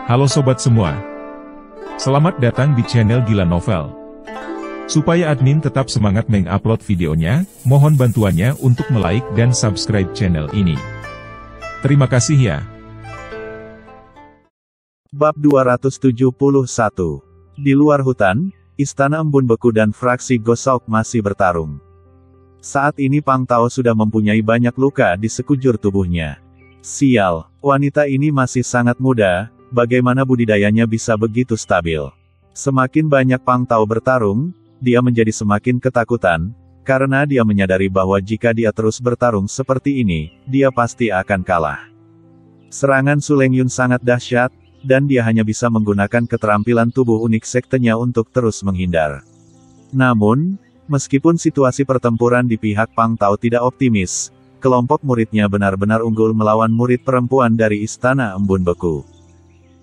Halo sobat semua. Selamat datang di channel Gila Novel. Supaya admin tetap semangat mengupload videonya, mohon bantuannya untuk like dan subscribe channel ini. Terima kasih ya. Bab 271. Di luar hutan, Istana Embun Beku dan fraksi Gosauk masih bertarung. Saat ini Pang Tao sudah mempunyai banyak luka di sekujur tubuhnya. Sial, wanita ini masih sangat muda, bagaimana budidayanya bisa begitu stabil? Semakin banyak Pang Tao bertarung, dia menjadi semakin ketakutan, karena dia menyadari bahwa jika dia terus bertarung seperti ini, dia pasti akan kalah. Serangan Su Lengyun sangat dahsyat, dan dia hanya bisa menggunakan keterampilan tubuh unik sektenya untuk terus menghindar. Namun, meskipun situasi pertempuran di pihak Pang Tao tidak optimis, kelompok muridnya benar-benar unggul melawan murid perempuan dari Istana Embun Beku.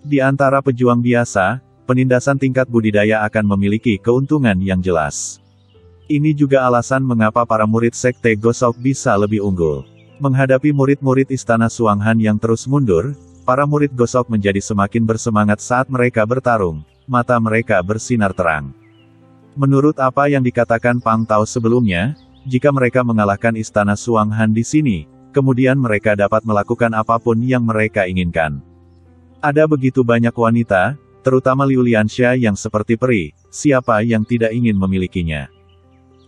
Di antara pejuang biasa, penindasan tingkat budidaya akan memiliki keuntungan yang jelas. Ini juga alasan mengapa para murid Sekte Gosauk bisa lebih unggul. Menghadapi murid-murid Istana Suanghan yang terus mundur, para murid Gosauk menjadi semakin bersemangat saat mereka bertarung, mata mereka bersinar terang. Menurut apa yang dikatakan Pang Tao sebelumnya, jika mereka mengalahkan Istana Suanghan di sini, kemudian mereka dapat melakukan apapun yang mereka inginkan. Ada begitu banyak wanita, terutama Liu Lianxia yang seperti peri, siapa yang tidak ingin memilikinya.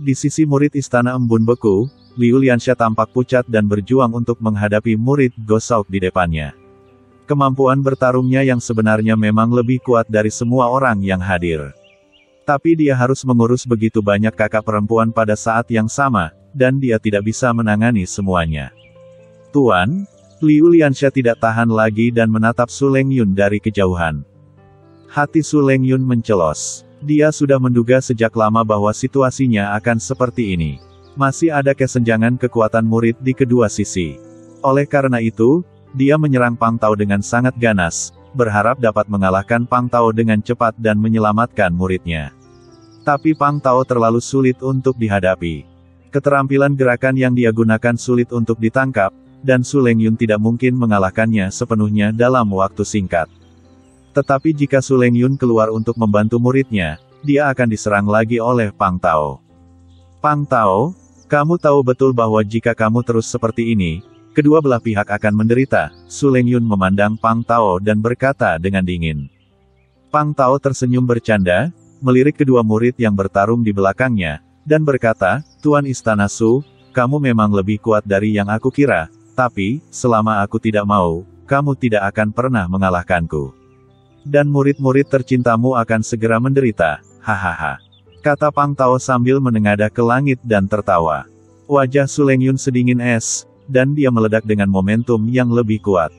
Di sisi murid Istana Embun Beku, Liu Lianxia tampak pucat dan berjuang untuk menghadapi murid Gosauk di depannya. Kemampuan bertarungnya yang sebenarnya memang lebih kuat dari semua orang yang hadir. Tapi dia harus mengurus begitu banyak kakak perempuan pada saat yang sama, dan dia tidak bisa menangani semuanya. Tuan, Liu Lianxia tidak tahan lagi dan menatap Su Lengyun dari kejauhan. Hati Su Lengyun mencelos. Dia sudah menduga sejak lama bahwa situasinya akan seperti ini. Masih ada kesenjangan kekuatan murid di kedua sisi. Oleh karena itu, dia menyerang Pang Tao dengan sangat ganas, berharap dapat mengalahkan Pang Tao dengan cepat dan menyelamatkan muridnya. Tapi Pang Tao terlalu sulit untuk dihadapi. Keterampilan gerakan yang dia gunakan sulit untuk ditangkap, dan Su Lengyun tidak mungkin mengalahkannya sepenuhnya dalam waktu singkat. Tetapi jika Su Lengyun keluar untuk membantu muridnya, dia akan diserang lagi oleh Pang Tao. Pang Tao, kamu tahu betul bahwa jika kamu terus seperti ini, kedua belah pihak akan menderita. Su Lengyun memandang Pang Tao dan berkata dengan dingin. Pang Tao tersenyum bercanda, melirik kedua murid yang bertarung di belakangnya, dan berkata, Tuan Istana Su, kamu memang lebih kuat dari yang aku kira, tapi, selama aku tidak mau, kamu tidak akan pernah mengalahkanku. Dan murid-murid tercintamu akan segera menderita, hahaha. Kata Pang Tao sambil menengadah ke langit dan tertawa. Wajah Su Lengyun sedingin es, dan dia meledak dengan momentum yang lebih kuat.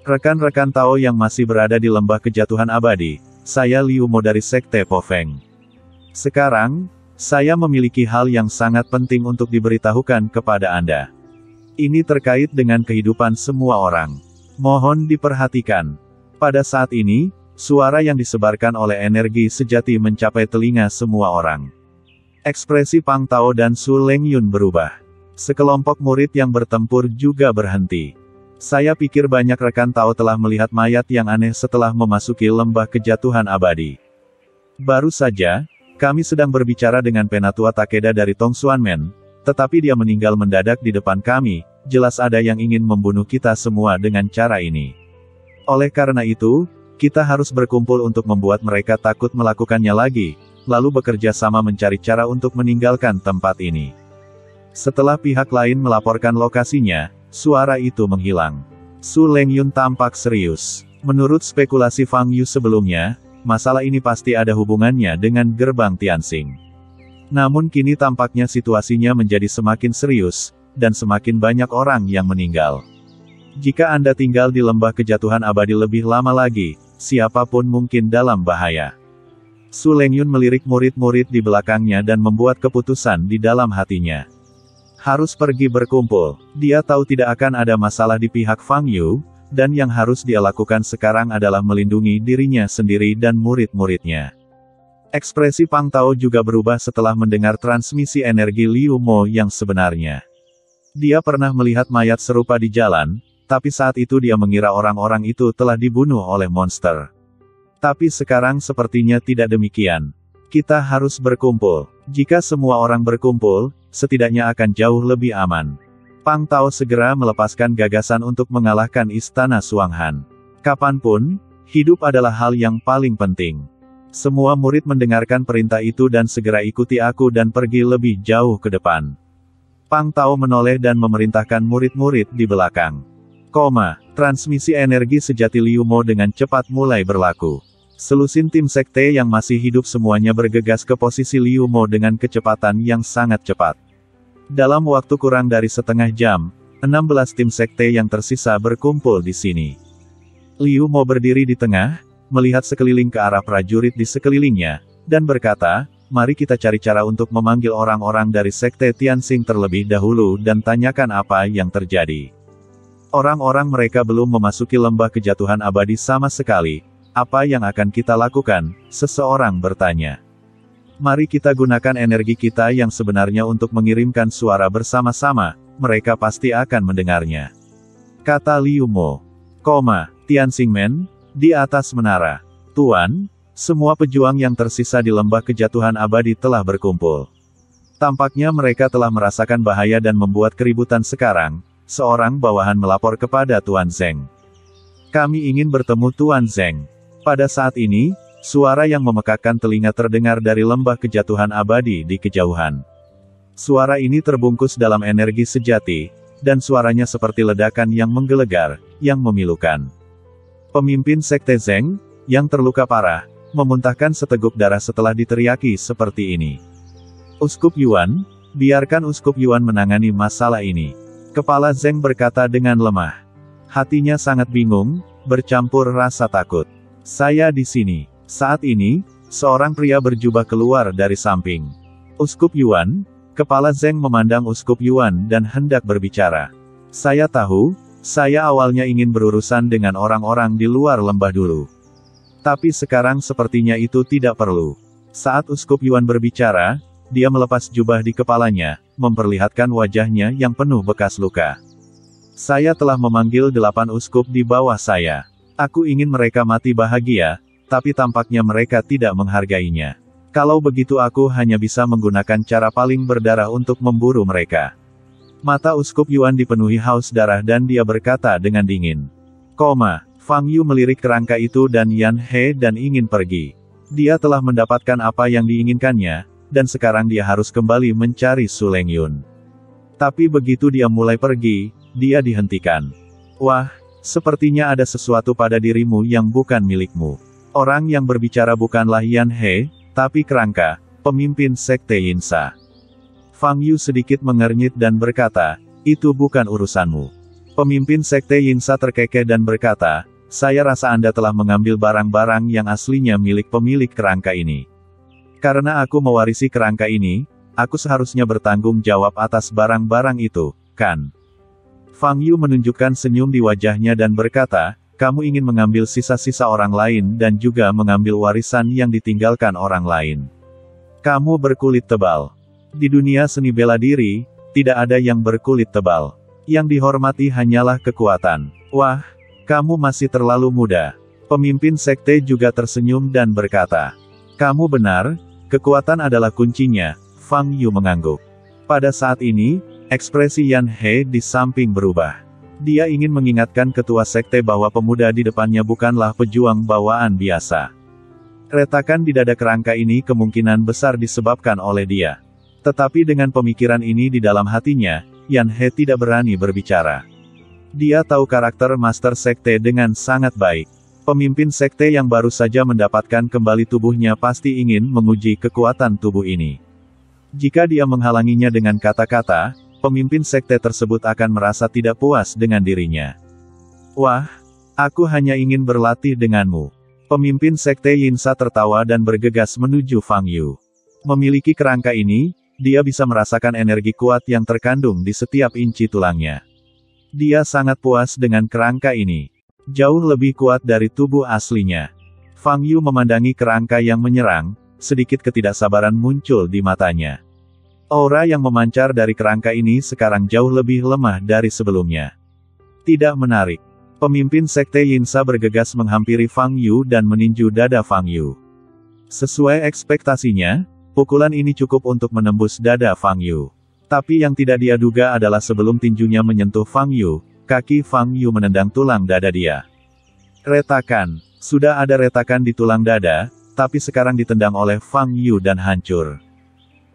Rekan-rekan Tao yang masih berada di lembah kejatuhan abadi, saya Liu Mo dari Sekte Po Feng. Sekarang, saya memiliki hal yang sangat penting untuk diberitahukan kepada Anda. Ini terkait dengan kehidupan semua orang. Mohon diperhatikan. Pada saat ini, suara yang disebarkan oleh energi sejati mencapai telinga semua orang. Ekspresi Pang Tao dan Su Lengyun berubah. Sekelompok murid yang bertempur juga berhenti. Saya pikir banyak rekan Tao telah melihat mayat yang aneh setelah memasuki lembah kejatuhan abadi. Baru saja, kami sedang berbicara dengan Penatua Takeda dari Tongxuanmen, tetapi dia meninggal mendadak di depan kami, jelas ada yang ingin membunuh kita semua dengan cara ini. Oleh karena itu, kita harus berkumpul untuk membuat mereka takut melakukannya lagi, lalu bekerja sama mencari cara untuk meninggalkan tempat ini. Setelah pihak lain melaporkan lokasinya, suara itu menghilang. Su Lengyun tampak serius. Menurut spekulasi Fang Yu sebelumnya, masalah ini pasti ada hubungannya dengan gerbang Tianxing. Namun kini tampaknya situasinya menjadi semakin serius, dan semakin banyak orang yang meninggal. Jika Anda tinggal di lembah kejatuhan abadi lebih lama lagi, siapapun mungkin dalam bahaya. Su Lengyun melirik murid-murid di belakangnya dan membuat keputusan di dalam hatinya. Harus pergi berkumpul. Dia tahu tidak akan ada masalah di pihak Fang Yu, dan yang harus dia lakukan sekarang adalah melindungi dirinya sendiri dan murid-muridnya. Ekspresi Pang Tao juga berubah setelah mendengar transmisi energi Liu Mo yang sebenarnya. Dia pernah melihat mayat serupa di jalan, Tapi saat itu dia mengira orang-orang itu telah dibunuh oleh monster. Tapi sekarang sepertinya tidak demikian. Kita harus berkumpul. Jika semua orang berkumpul, setidaknya akan jauh lebih aman. Pang Tao segera melepaskan gagasan untuk mengalahkan Istana Suanghan. Kapanpun, hidup adalah hal yang paling penting. Semua murid mendengarkan perintah itu dan segera ikuti aku dan pergi lebih jauh ke depan. Pang Tao menoleh dan memerintahkan murid-murid di belakang. Transmisi energi sejati Liu Mo dengan cepat mulai berlaku. Selusin tim sekte yang masih hidup semuanya bergegas ke posisi Liu Mo dengan kecepatan yang sangat cepat. Dalam waktu kurang dari setengah jam, 16 tim sekte yang tersisa berkumpul di sini. Liu Mo berdiri di tengah, melihat sekeliling ke arah prajurit di sekelilingnya, dan berkata, "Mari kita cari cara untuk memanggil orang-orang dari sekte Tianxing terlebih dahulu dan tanyakan apa yang terjadi." Orang-orang mereka belum memasuki lembah kejatuhan abadi sama sekali. Apa yang akan kita lakukan? Seseorang bertanya. Mari kita gunakan energi kita yang sebenarnya untuk mengirimkan suara bersama-sama, mereka pasti akan mendengarnya. Kata Liu Mo. Tianxing Men, di atas menara. Tuan, semua pejuang yang tersisa di lembah kejatuhan abadi telah berkumpul. Tampaknya mereka telah merasakan bahaya dan membuat keributan sekarang, seorang bawahan melapor kepada Tuan Zeng. Kami ingin bertemu Tuan Zeng. Pada saat ini, suara yang memekakkan telinga terdengar dari lembah kejatuhan abadi di kejauhan. Suara ini terbungkus dalam energi sejati, dan suaranya seperti ledakan yang menggelegar, yang memilukan. Pemimpin Sekte Zeng, yang terluka parah, memuntahkan seteguk darah setelah diteriaki seperti ini. Uskup Yuan, biarkan Uskup Yuan menangani masalah ini. Kepala Zeng berkata dengan lemah. Hatinya sangat bingung, bercampur rasa takut. Saya di sini. Saat ini, seorang pria berjubah keluar dari samping. Uskup Yuan, Kepala Zeng memandang Uskup Yuan dan hendak berbicara. Saya tahu, saya awalnya ingin berurusan dengan orang-orang di luar lembah dulu. Tapi sekarang sepertinya itu tidak perlu. Saat Uskup Yuan berbicara, dia melepas jubah di kepalanya, memperlihatkan wajahnya yang penuh bekas luka. Saya telah memanggil 8 uskup di bawah saya. Aku ingin mereka mati bahagia, tapi tampaknya mereka tidak menghargainya. Kalau begitu aku hanya bisa menggunakan cara paling berdarah untuk memburu mereka. Mata Uskup Yuan dipenuhi haus darah dan dia berkata dengan dingin. Fang Yu melirik kerangka itu dan Yan He dan ingin pergi. Dia telah mendapatkan apa yang diinginkannya, dan sekarang dia harus kembali mencari Su Lengyun. Tapi begitu dia mulai pergi, dia dihentikan. Wah, sepertinya ada sesuatu pada dirimu yang bukan milikmu. Orang yang berbicara bukanlah Yan He, tapi kerangka, pemimpin Sekte Yinsa. Fang Yu sedikit mengernyit dan berkata, itu bukan urusanmu. Pemimpin Sekte Yinsa terkekeh dan berkata, saya rasa Anda telah mengambil barang-barang yang aslinya milik pemilik kerangka ini. Karena aku mewarisi kerangka ini, aku seharusnya bertanggung jawab atas barang-barang itu, kan? Fang Yu menunjukkan senyum di wajahnya dan berkata, kamu ingin mengambil sisa-sisa orang lain dan juga mengambil warisan yang ditinggalkan orang lain. Kamu berkulit tebal. Di dunia seni bela diri, tidak ada yang berkulit tebal. Yang dihormati hanyalah kekuatan. Wah, kamu masih terlalu muda. Pemimpin sekte juga tersenyum dan berkata, kamu benar, kekuatan adalah kuncinya. Fang Yu mengangguk. Pada saat ini, ekspresi Yan He di samping berubah. Dia ingin mengingatkan ketua sekte bahwa pemuda di depannya bukanlah pejuang bawaan biasa. Retakan di dada kerangka ini kemungkinan besar disebabkan oleh dia. Tetapi dengan pemikiran ini di dalam hatinya, Yan He tidak berani berbicara. Dia tahu karakter master sekte dengan sangat baik. Pemimpin sekte yang baru saja mendapatkan kembali tubuhnya pasti ingin menguji kekuatan tubuh ini. Jika dia menghalanginya dengan kata-kata, pemimpin sekte tersebut akan merasa tidak puas dengan dirinya. Wah, aku hanya ingin berlatih denganmu. Pemimpin sekte Yinsa tertawa dan bergegas menuju Fang Yu. Memiliki kerangka ini, dia bisa merasakan energi kuat yang terkandung di setiap inci tulangnya. Dia sangat puas dengan kerangka ini. Jauh lebih kuat dari tubuh aslinya. Fang Yu memandangi kerangka yang menyerang, sedikit ketidaksabaran muncul di matanya. Aura yang memancar dari kerangka ini sekarang jauh lebih lemah dari sebelumnya. Tidak menarik. Pemimpin Sekte Yinsa bergegas menghampiri Fang Yu dan meninju dada Fang Yu. Sesuai ekspektasinya, pukulan ini cukup untuk menembus dada Fang Yu. Tapi yang tidak dia duga adalah sebelum tinjunya menyentuh Fang Yu, kaki Fang Yu menendang tulang dada dia. Retakan. Sudah ada retakan di tulang dada, tapi sekarang ditendang oleh Fang Yu dan hancur.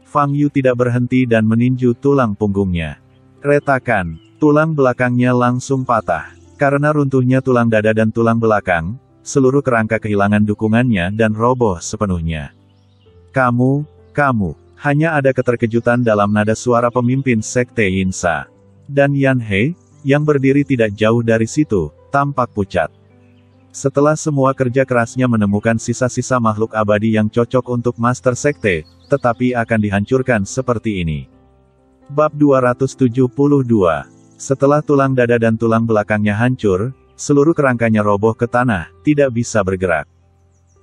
Fang Yu tidak berhenti dan meninju tulang punggungnya. Retakan. Tulang belakangnya langsung patah. Karena runtuhnya tulang dada dan tulang belakang, seluruh kerangka kehilangan dukungannya dan roboh sepenuhnya. Kamu, hanya ada keterkejutan dalam nada suara pemimpin Sekte Yinsa. Dan Yan He, yang berdiri tidak jauh dari situ, tampak pucat. Setelah semua kerja kerasnya menemukan sisa-sisa makhluk abadi yang cocok untuk Master Sekte, tetapi akan dihancurkan seperti ini. Bab 272. Setelah tulang dada dan tulang belakangnya hancur, seluruh kerangkanya roboh ke tanah, tidak bisa bergerak.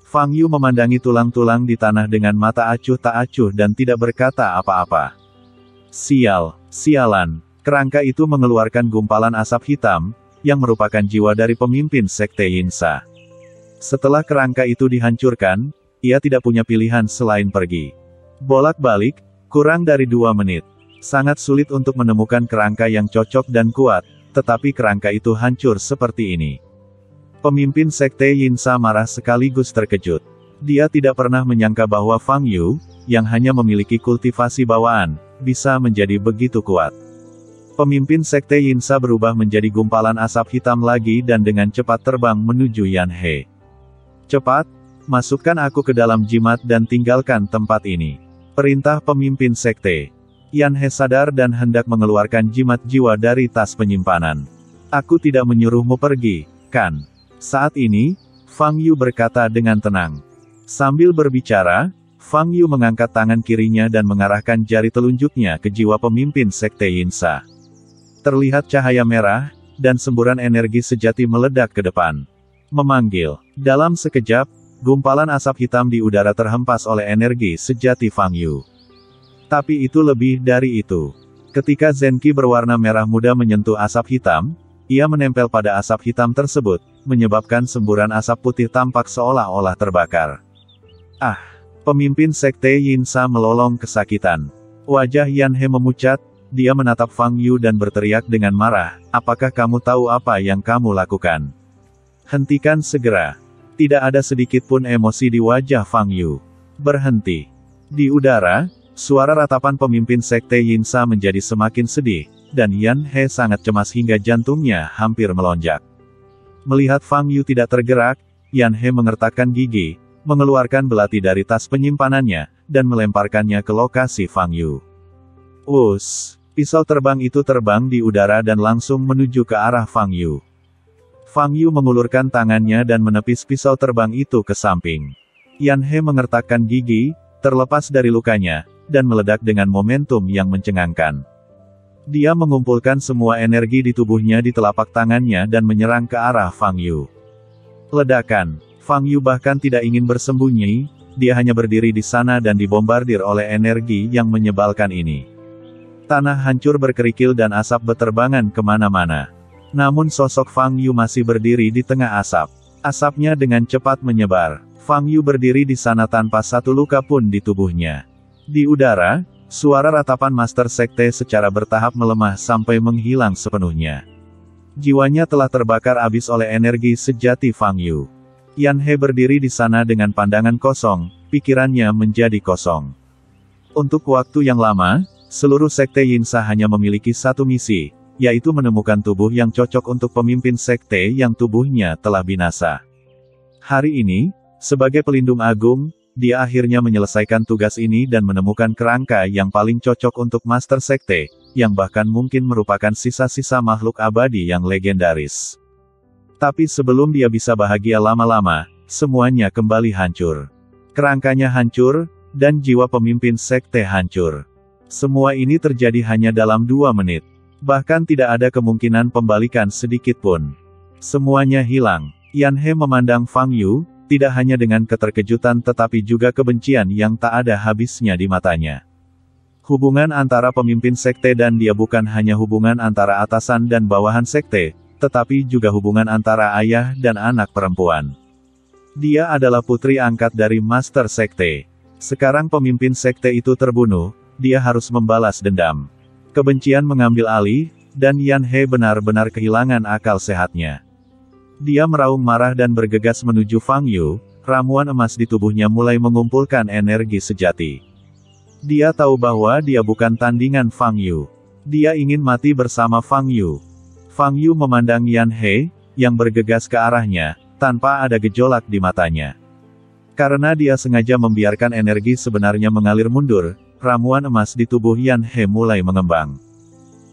Fang Yu memandangi tulang-tulang di tanah dengan mata acuh tak acuh dan tidak berkata apa-apa. Sialan. Kerangka itu mengeluarkan gumpalan asap hitam, yang merupakan jiwa dari pemimpin Sekte Yinsa. Setelah kerangka itu dihancurkan, ia tidak punya pilihan selain pergi. Bolak-balik, kurang dari 2 menit. Sangat sulit untuk menemukan kerangka yang cocok dan kuat, tetapi kerangka itu hancur seperti ini. Pemimpin Sekte Yinsa marah sekaligus terkejut. Dia tidak pernah menyangka bahwa Fang Yu, yang hanya memiliki kultivasi bawaan, bisa menjadi begitu kuat. Pemimpin Sekte Yinsa berubah menjadi gumpalan asap hitam lagi dan dengan cepat terbang menuju Yan He. Cepat, masukkan aku ke dalam jimat dan tinggalkan tempat ini. Perintah pemimpin Sekte. Yan He sadar dan hendak mengeluarkan jimat jiwa dari tas penyimpanan. Aku tidak menyuruhmu pergi, kan? Saat ini, Fang Yu berkata dengan tenang. Sambil berbicara, Fang Yu mengangkat tangan kirinya dan mengarahkan jari telunjuknya ke jiwa pemimpin Sekte Yinsa. Terlihat cahaya merah, dan semburan energi sejati meledak ke depan. Memanggil. Dalam sekejap, gumpalan asap hitam di udara terhempas oleh energi sejati Fang Yu. Tapi itu lebih dari itu. Ketika Zenki berwarna merah muda menyentuh asap hitam, ia menempel pada asap hitam tersebut, menyebabkan semburan asap putih tampak seolah-olah terbakar. Pemimpin Sekte Yinsa melolong kesakitan. Wajah Yan He memucat, dia menatap Fang Yu dan berteriak dengan marah, apakah kamu tahu apa yang kamu lakukan? Hentikan segera. Tidak ada sedikit pun emosi di wajah Fang Yu. Berhenti. Di udara, suara ratapan pemimpin Sekte Yinsa menjadi semakin sedih, dan Yan He sangat cemas hingga jantungnya hampir melonjak. Melihat Fang Yu tidak tergerak, Yan He mengertakkan gigi, mengeluarkan belati dari tas penyimpanannya, dan melemparkannya ke lokasi Fang Yu. Pisau terbang itu terbang di udara dan langsung menuju ke arah Fang Yu. Fang Yu mengulurkan tangannya dan menepis pisau terbang itu ke samping. Yan He mengertakkan gigi, terlepas dari lukanya, dan meledak dengan momentum yang mencengangkan. Dia mengumpulkan semua energi di tubuhnya di telapak tangannya dan menyerang ke arah Fang Yu. Ledakan. Fang Yu bahkan tidak ingin bersembunyi, dia hanya berdiri di sana dan dibombardir oleh energi yang menyebalkan ini. Tanah hancur berkerikil dan asap beterbangan kemana-mana. Namun sosok Fang Yu masih berdiri di tengah asap. Asapnya dengan cepat menyebar. Fang Yu berdiri di sana tanpa satu luka pun di tubuhnya. Di udara, suara ratapan Master Sekte secara bertahap melemah sampai menghilang sepenuhnya. Jiwanya telah terbakar habis oleh energi sejati Fang Yu. Yan He berdiri di sana dengan pandangan kosong, pikirannya menjadi kosong. Untuk waktu yang lama, seluruh Sekte Yinsa hanya memiliki satu misi, yaitu menemukan tubuh yang cocok untuk pemimpin Sekte yang tubuhnya telah binasa. Hari ini, sebagai pelindung agung, dia akhirnya menyelesaikan tugas ini dan menemukan kerangka yang paling cocok untuk Master Sekte, yang bahkan mungkin merupakan sisa-sisa makhluk abadi yang legendaris. Tapi sebelum dia bisa bahagia lama-lama, semuanya kembali hancur. Kerangkanya hancur, dan jiwa pemimpin Sekte hancur. Semua ini terjadi hanya dalam 2 menit. Bahkan tidak ada kemungkinan pembalikan sedikit pun. Semuanya hilang. Yan He memandang Fang Yu, tidak hanya dengan keterkejutan tetapi juga kebencian yang tak ada habisnya di matanya. Hubungan antara pemimpin Sekte dan dia bukan hanya hubungan antara atasan dan bawahan Sekte, tetapi juga hubungan antara ayah dan anak perempuan. Dia adalah putri angkat dari Master Sekte. Sekarang pemimpin sekte itu terbunuh, dia harus membalas dendam. Kebencian mengambil alih, dan Yan He benar-benar kehilangan akal sehatnya. Dia meraung marah dan bergegas menuju Fang Yu, ramuan emas di tubuhnya mulai mengumpulkan energi sejati. Dia tahu bahwa dia bukan tandingan Fang Yu. Dia ingin mati bersama Fang Yu. Fang Yu memandang Yan He, yang bergegas ke arahnya, tanpa ada gejolak di matanya. Karena dia sengaja membiarkan energi sebenarnya mengalir mundur, ramuan emas di tubuh Yan He mulai mengembang.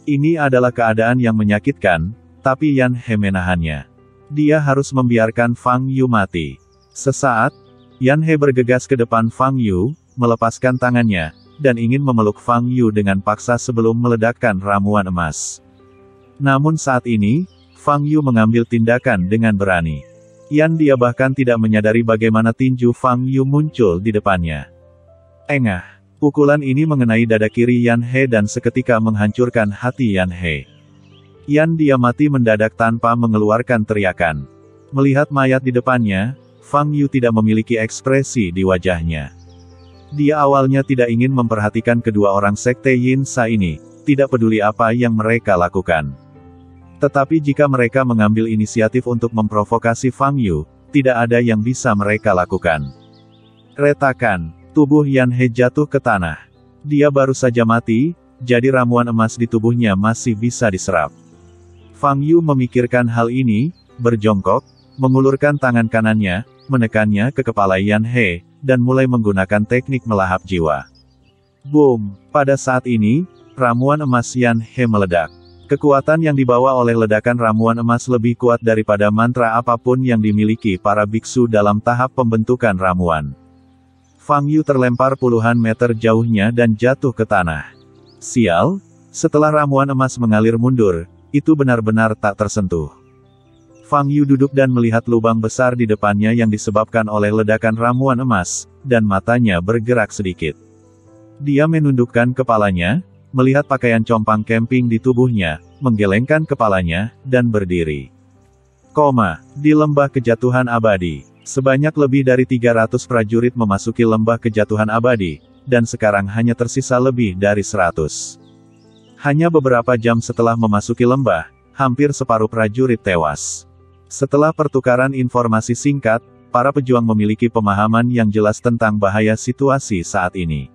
Ini adalah keadaan yang menyakitkan, tapi Yan He menahannya. Dia harus membiarkan Fang Yu mati. Sesaat, Yan He bergegas ke depan Fang Yu, melepaskan tangannya, dan ingin memeluk Fang Yu dengan paksa sebelum meledakkan ramuan emas. Namun saat ini, Fang Yu mengambil tindakan dengan berani. Dia bahkan tidak menyadari bagaimana tinju Fang Yu muncul di depannya. Engah, pukulan ini mengenai dada kiri Yan He dan seketika menghancurkan hati Yan He. Dia mati mendadak tanpa mengeluarkan teriakan. Melihat mayat di depannya, Fang Yu tidak memiliki ekspresi di wajahnya. Dia awalnya tidak ingin memperhatikan kedua orang sekte Yin Sa ini, tidak peduli apa yang mereka lakukan. Tetapi jika mereka mengambil inisiatif untuk memprovokasi Fang Yu, tidak ada yang bisa mereka lakukan. Retakan, tubuh Yan He jatuh ke tanah. Dia baru saja mati, jadi ramuan emas di tubuhnya masih bisa diserap. Fang Yu memikirkan hal ini, berjongkok, mengulurkan tangan kanannya, menekannya ke kepala Yan He, dan mulai menggunakan teknik melahap jiwa. Boom! Pada saat ini, ramuan emas Yan He meledak. Kekuatan yang dibawa oleh ledakan ramuan emas lebih kuat daripada mantra apapun yang dimiliki para biksu dalam tahap pembentukan ramuan. Fang Yu terlempar puluhan meter jauhnya dan jatuh ke tanah. Sial, setelah ramuan emas mengalir mundur, itu benar-benar tak tersentuh. Fang Yu duduk dan melihat lubang besar di depannya yang disebabkan oleh ledakan ramuan emas, dan matanya bergerak sedikit. Dia menundukkan kepalanya, melihat pakaian compang camping di tubuhnya, menggelengkan kepalanya, dan berdiri. Di lembah kejatuhan abadi. Sebanyak lebih dari 300 prajurit memasuki lembah kejatuhan abadi, dan sekarang hanya tersisa lebih dari 100. Hanya beberapa jam setelah memasuki lembah, hampir separuh prajurit tewas. Setelah pertukaran informasi singkat, para pejuang memiliki pemahaman yang jelas tentang bahaya situasi saat ini.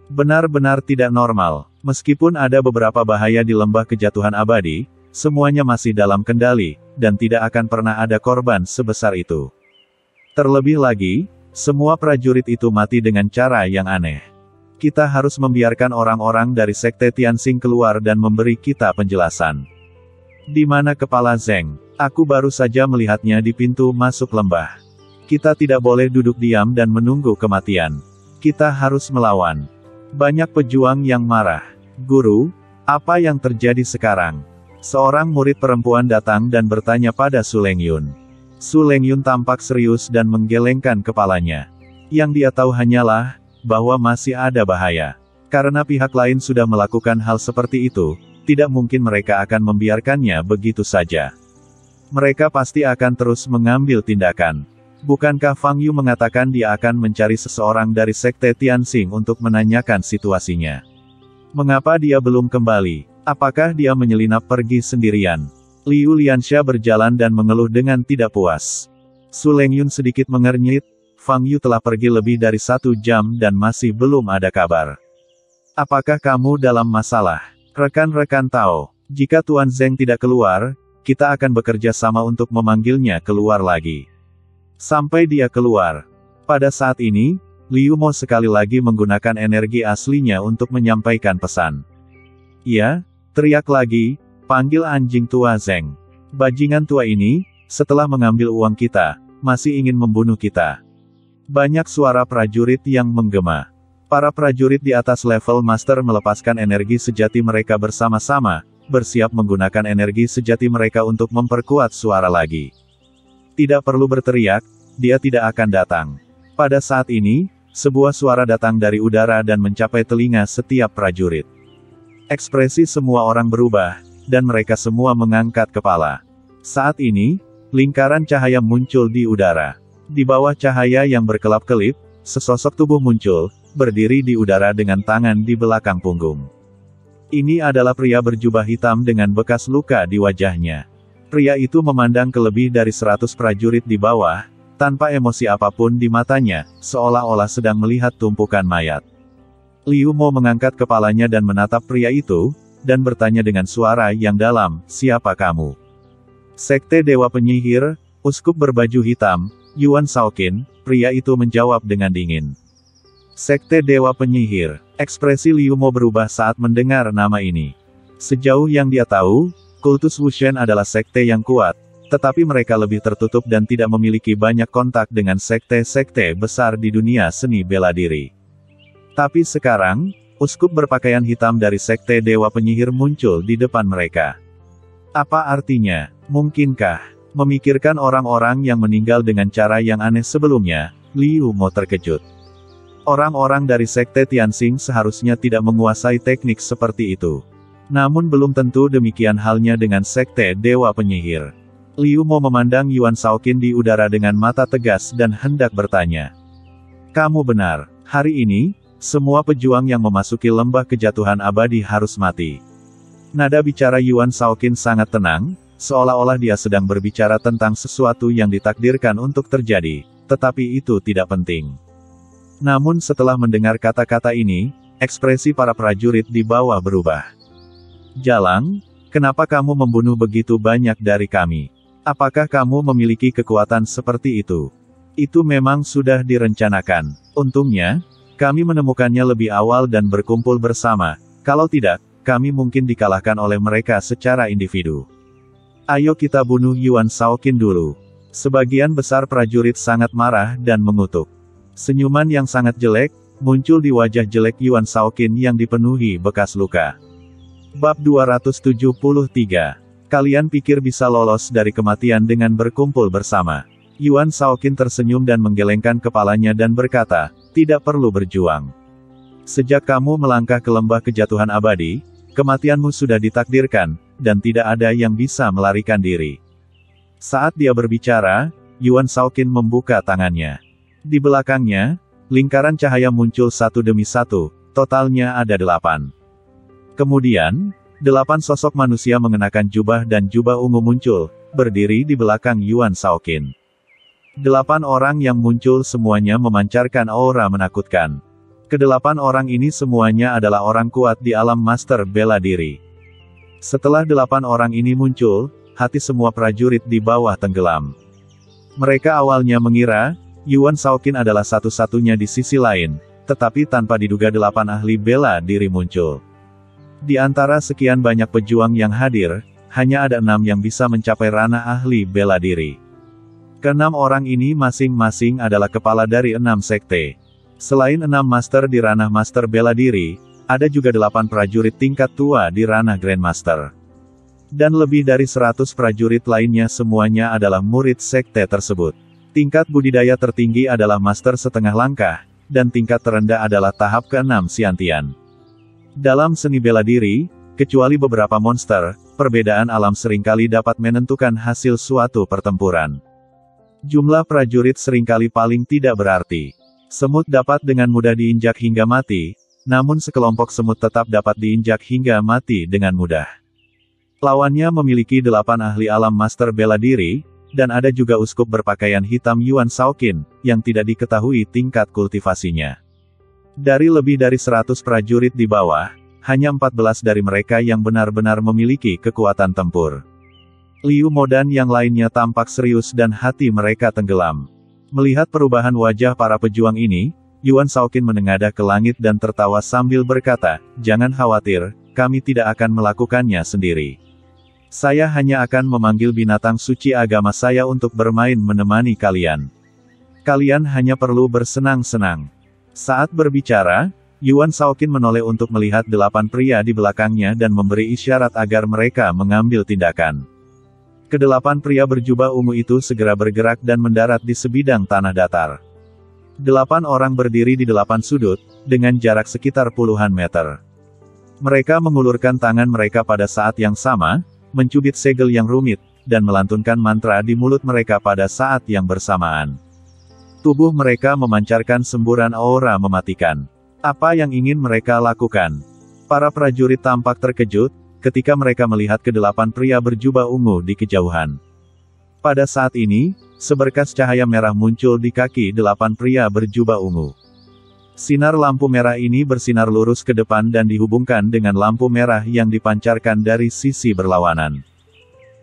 Benar-benar tidak normal. Meskipun ada beberapa bahaya di lembah kejatuhan abadi, semuanya masih dalam kendali, dan tidak akan pernah ada korban sebesar itu. Terlebih lagi, semua prajurit itu mati dengan cara yang aneh. Kita harus membiarkan orang-orang dari Sekte Tianxing keluar dan memberi kita penjelasan. Di mana kepala Zeng? Aku baru saja melihatnya di pintu masuk lembah. Kita tidak boleh duduk diam dan menunggu kematian. Kita harus melawan. Banyak pejuang yang marah. Guru, apa yang terjadi sekarang? Seorang murid perempuan datang dan bertanya pada Su Lengyun. Su Lengyun tampak serius dan menggelengkan kepalanya. Yang dia tahu hanyalah, bahwa masih ada bahaya. Karena pihak lain sudah melakukan hal seperti itu, tidak mungkin mereka akan membiarkannya begitu saja. Mereka pasti akan terus mengambil tindakan. Bukankah Fang Yu mengatakan dia akan mencari seseorang dari Sekte Tianxing untuk menanyakan situasinya? Mengapa dia belum kembali? Apakah dia menyelinap pergi sendirian? Liu Lianxia berjalan dan mengeluh dengan tidak puas. Su Lengyun sedikit mengernyit, Fang Yu telah pergi lebih dari 1 jam dan masih belum ada kabar. Apakah kamu dalam masalah? Rekan-rekan tahu, jika Tuan Zeng tidak keluar, kita akan bekerja sama untuk memanggilnya keluar lagi. Sampai dia keluar. Pada saat ini, Liu Mo sekali lagi menggunakan energi aslinya untuk menyampaikan pesan. Ya, teriak lagi, panggil anjing tua Zeng. Bajingan tua ini, setelah mengambil uang kita, masih ingin membunuh kita. Banyak suara prajurit yang menggema. Para prajurit di atas level master melepaskan energi sejati mereka bersama-sama, bersiap menggunakan energi sejati mereka untuk memperkuat suara lagi. Tidak perlu berteriak, dia tidak akan datang. Pada saat ini, sebuah suara datang dari udara dan mencapai telinga setiap prajurit. Ekspresi semua orang berubah, dan mereka semua mengangkat kepala. Saat ini, lingkaran cahaya muncul di udara. Di bawah cahaya yang berkelap-kelip, sesosok tubuh muncul, berdiri di udara dengan tangan di belakang punggung. Ini adalah pria berjubah hitam dengan bekas luka di wajahnya. Pria itu memandang ke lebih dari 100 prajurit di bawah, tanpa emosi apapun di matanya, seolah-olah sedang melihat tumpukan mayat. Liu Mo mengangkat kepalanya dan menatap pria itu, dan bertanya dengan suara yang dalam, "Siapa kamu?" "Sekte Dewa Penyihir, uskup berbaju hitam, Yuan Shaoqin," pria itu menjawab dengan dingin. Sekte Dewa Penyihir. Ekspresi Liu Mo berubah saat mendengar nama ini. Sejauh yang dia tahu, kultus Wushen adalah sekte yang kuat, tetapi mereka lebih tertutup dan tidak memiliki banyak kontak dengan sekte-sekte besar di dunia seni bela diri. Tapi sekarang, uskup berpakaian hitam dari sekte Dewa Penyihir muncul di depan mereka. Apa artinya? Mungkinkah? Memikirkan orang-orang yang meninggal dengan cara yang aneh sebelumnya, Liu Mo terkejut. Orang-orang dari sekte Tianxing seharusnya tidak menguasai teknik seperti itu. Namun belum tentu demikian halnya dengan sekte Dewa Penyihir. Liu Mo memandang Yuan Shaoqin di udara dengan mata tegas dan hendak bertanya. "Kamu benar, hari ini, semua pejuang yang memasuki lembah kejatuhan abadi harus mati." Nada bicara Yuan Shaoqin sangat tenang, seolah-olah dia sedang berbicara tentang sesuatu yang ditakdirkan untuk terjadi, tetapi itu tidak penting. Namun setelah mendengar kata-kata ini, ekspresi para prajurit di bawah berubah. "Jalang, kenapa kamu membunuh begitu banyak dari kami? Apakah kamu memiliki kekuatan seperti itu?" "Itu memang sudah direncanakan. Untungnya, kami menemukannya lebih awal dan berkumpul bersama. Kalau tidak, kami mungkin dikalahkan oleh mereka secara individu. Ayo kita bunuh Yuan Shaoqin dulu." Sebagian besar prajurit sangat marah dan mengutuk. Senyuman yang sangat jelek, muncul di wajah jelek Yuan Shaoqin yang dipenuhi bekas luka. Bab 273. Kalian pikir bisa lolos dari kematian dengan berkumpul bersama? Yuan Shaoqin tersenyum dan menggelengkan kepalanya dan berkata, "Tidak perlu berjuang. Sejak kamu melangkah ke lembah kejatuhan abadi, kematianmu sudah ditakdirkan, dan tidak ada yang bisa melarikan diri." Saat dia berbicara, Yuan Shaoqin membuka tangannya. Di belakangnya, lingkaran cahaya muncul satu demi satu, totalnya ada 8. Kemudian, 8 sosok manusia mengenakan jubah dan jubah ungu muncul, berdiri di belakang Yuan Shaoqin. 8 orang yang muncul semuanya memancarkan aura menakutkan. Ke-8 orang ini semuanya adalah orang kuat di alam master bela diri. Setelah 8 orang ini muncul, hati semua prajurit di bawah tenggelam. Mereka awalnya mengira, Yuan Shaoqin adalah satu-satunya di sisi lain, tetapi tanpa diduga 8 ahli bela diri muncul. Di antara sekian banyak pejuang yang hadir, hanya ada 6 yang bisa mencapai ranah ahli bela diri. Ke-6 orang ini masing-masing adalah kepala dari 6 sekte. Selain 6 master di ranah master bela diri, ada juga 8 prajurit tingkat tua di ranah Grandmaster. Dan lebih dari 100 prajurit lainnya semuanya adalah murid sekte tersebut. Tingkat budidaya tertinggi adalah master setengah langkah, dan tingkat terendah adalah tahap ke-6 Xiantian. Dalam seni bela diri, kecuali beberapa monster, perbedaan alam seringkali dapat menentukan hasil suatu pertempuran. Jumlah prajurit seringkali paling tidak berarti. Semut dapat dengan mudah diinjak hingga mati, namun sekelompok semut tetap dapat diinjak hingga mati dengan mudah. Lawannya memiliki 8 ahli alam master bela diri, dan ada juga uskup berpakaian hitam Yuan Shaoqin, yang tidak diketahui tingkat kultivasinya. Dari lebih dari 100 prajurit di bawah, hanya 14 dari mereka yang benar-benar memiliki kekuatan tempur. Liu Mo dan yang lainnya tampak serius dan hati mereka tenggelam. Melihat perubahan wajah para pejuang ini, Yuan Shaoqin menengadah ke langit dan tertawa sambil berkata, "Jangan khawatir, kami tidak akan melakukannya sendiri. Saya hanya akan memanggil binatang suci agama saya untuk bermain menemani kalian. Kalian hanya perlu bersenang-senang." Saat berbicara, Yuan Shaoqin menoleh untuk melihat 8 pria di belakangnya dan memberi isyarat agar mereka mengambil tindakan. Ke-8 pria berjubah ungu itu segera bergerak dan mendarat di sebidang tanah datar. 8 orang berdiri di 8 sudut, dengan jarak sekitar puluhan meter. Mereka mengulurkan tangan mereka pada saat yang sama, mencubit segel yang rumit, dan melantunkan mantra di mulut mereka pada saat yang bersamaan. Tubuh mereka memancarkan semburan aura mematikan. Apa yang ingin mereka lakukan? Para prajurit tampak terkejut, ketika mereka melihat kedelapan pria berjubah ungu di kejauhan. Pada saat ini, seberkas cahaya merah muncul di kaki 8 pria berjubah ungu. Sinar lampu merah ini bersinar lurus ke depan dan dihubungkan dengan lampu merah yang dipancarkan dari sisi berlawanan.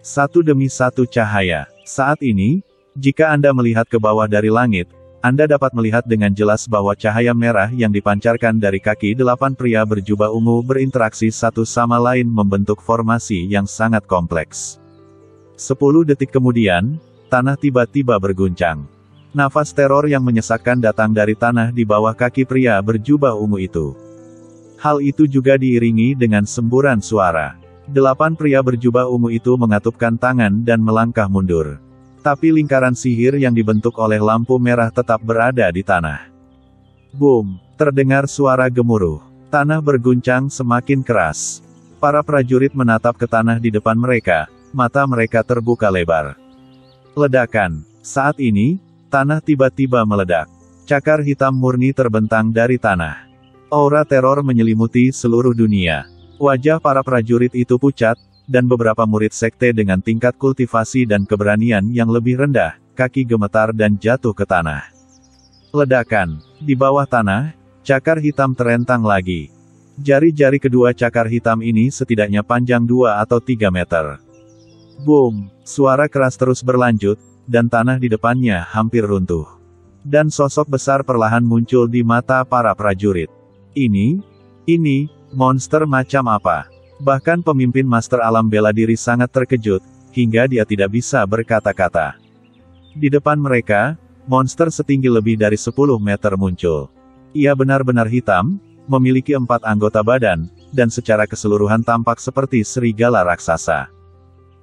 Satu demi satu cahaya. Saat ini, jika Anda melihat ke bawah dari langit, Anda dapat melihat dengan jelas bahwa cahaya merah yang dipancarkan dari kaki 8 pria berjubah ungu berinteraksi satu sama lain membentuk formasi yang sangat kompleks. 10 detik kemudian, tanah tiba-tiba berguncang. Nafas teror yang menyesakkan datang dari tanah di bawah kaki pria berjubah ungu itu. Hal itu juga diiringi dengan semburan suara. 8 pria berjubah ungu itu mengatupkan tangan dan melangkah mundur. Tapi lingkaran sihir yang dibentuk oleh lampu merah tetap berada di tanah. Boom! Terdengar suara gemuruh. Tanah berguncang semakin keras. Para prajurit menatap ke tanah di depan mereka, mata mereka terbuka lebar. Ledakan. Saat ini, tanah tiba-tiba meledak. Cakar hitam murni terbentang dari tanah. Aura teror menyelimuti seluruh dunia. Wajah para prajurit itu pucat, dan beberapa murid sekte dengan tingkat kultivasi dan keberanian yang lebih rendah, kaki gemetar dan jatuh ke tanah. Ledakan. Di bawah tanah, cakar hitam terentang lagi. Jari-jari kedua cakar hitam ini setidaknya panjang 2 atau 3 meter. Boom! Suara keras terus berlanjut, dan tanah di depannya hampir runtuh. Dan sosok besar perlahan muncul di mata para prajurit. Ini monster macam apa? Bahkan pemimpin Master Alam Bela Diri sangat terkejut, hingga dia tidak bisa berkata-kata. Di depan mereka, monster setinggi lebih dari 10 meter muncul. Ia benar-benar hitam, memiliki 4 anggota badan, dan secara keseluruhan tampak seperti serigala raksasa.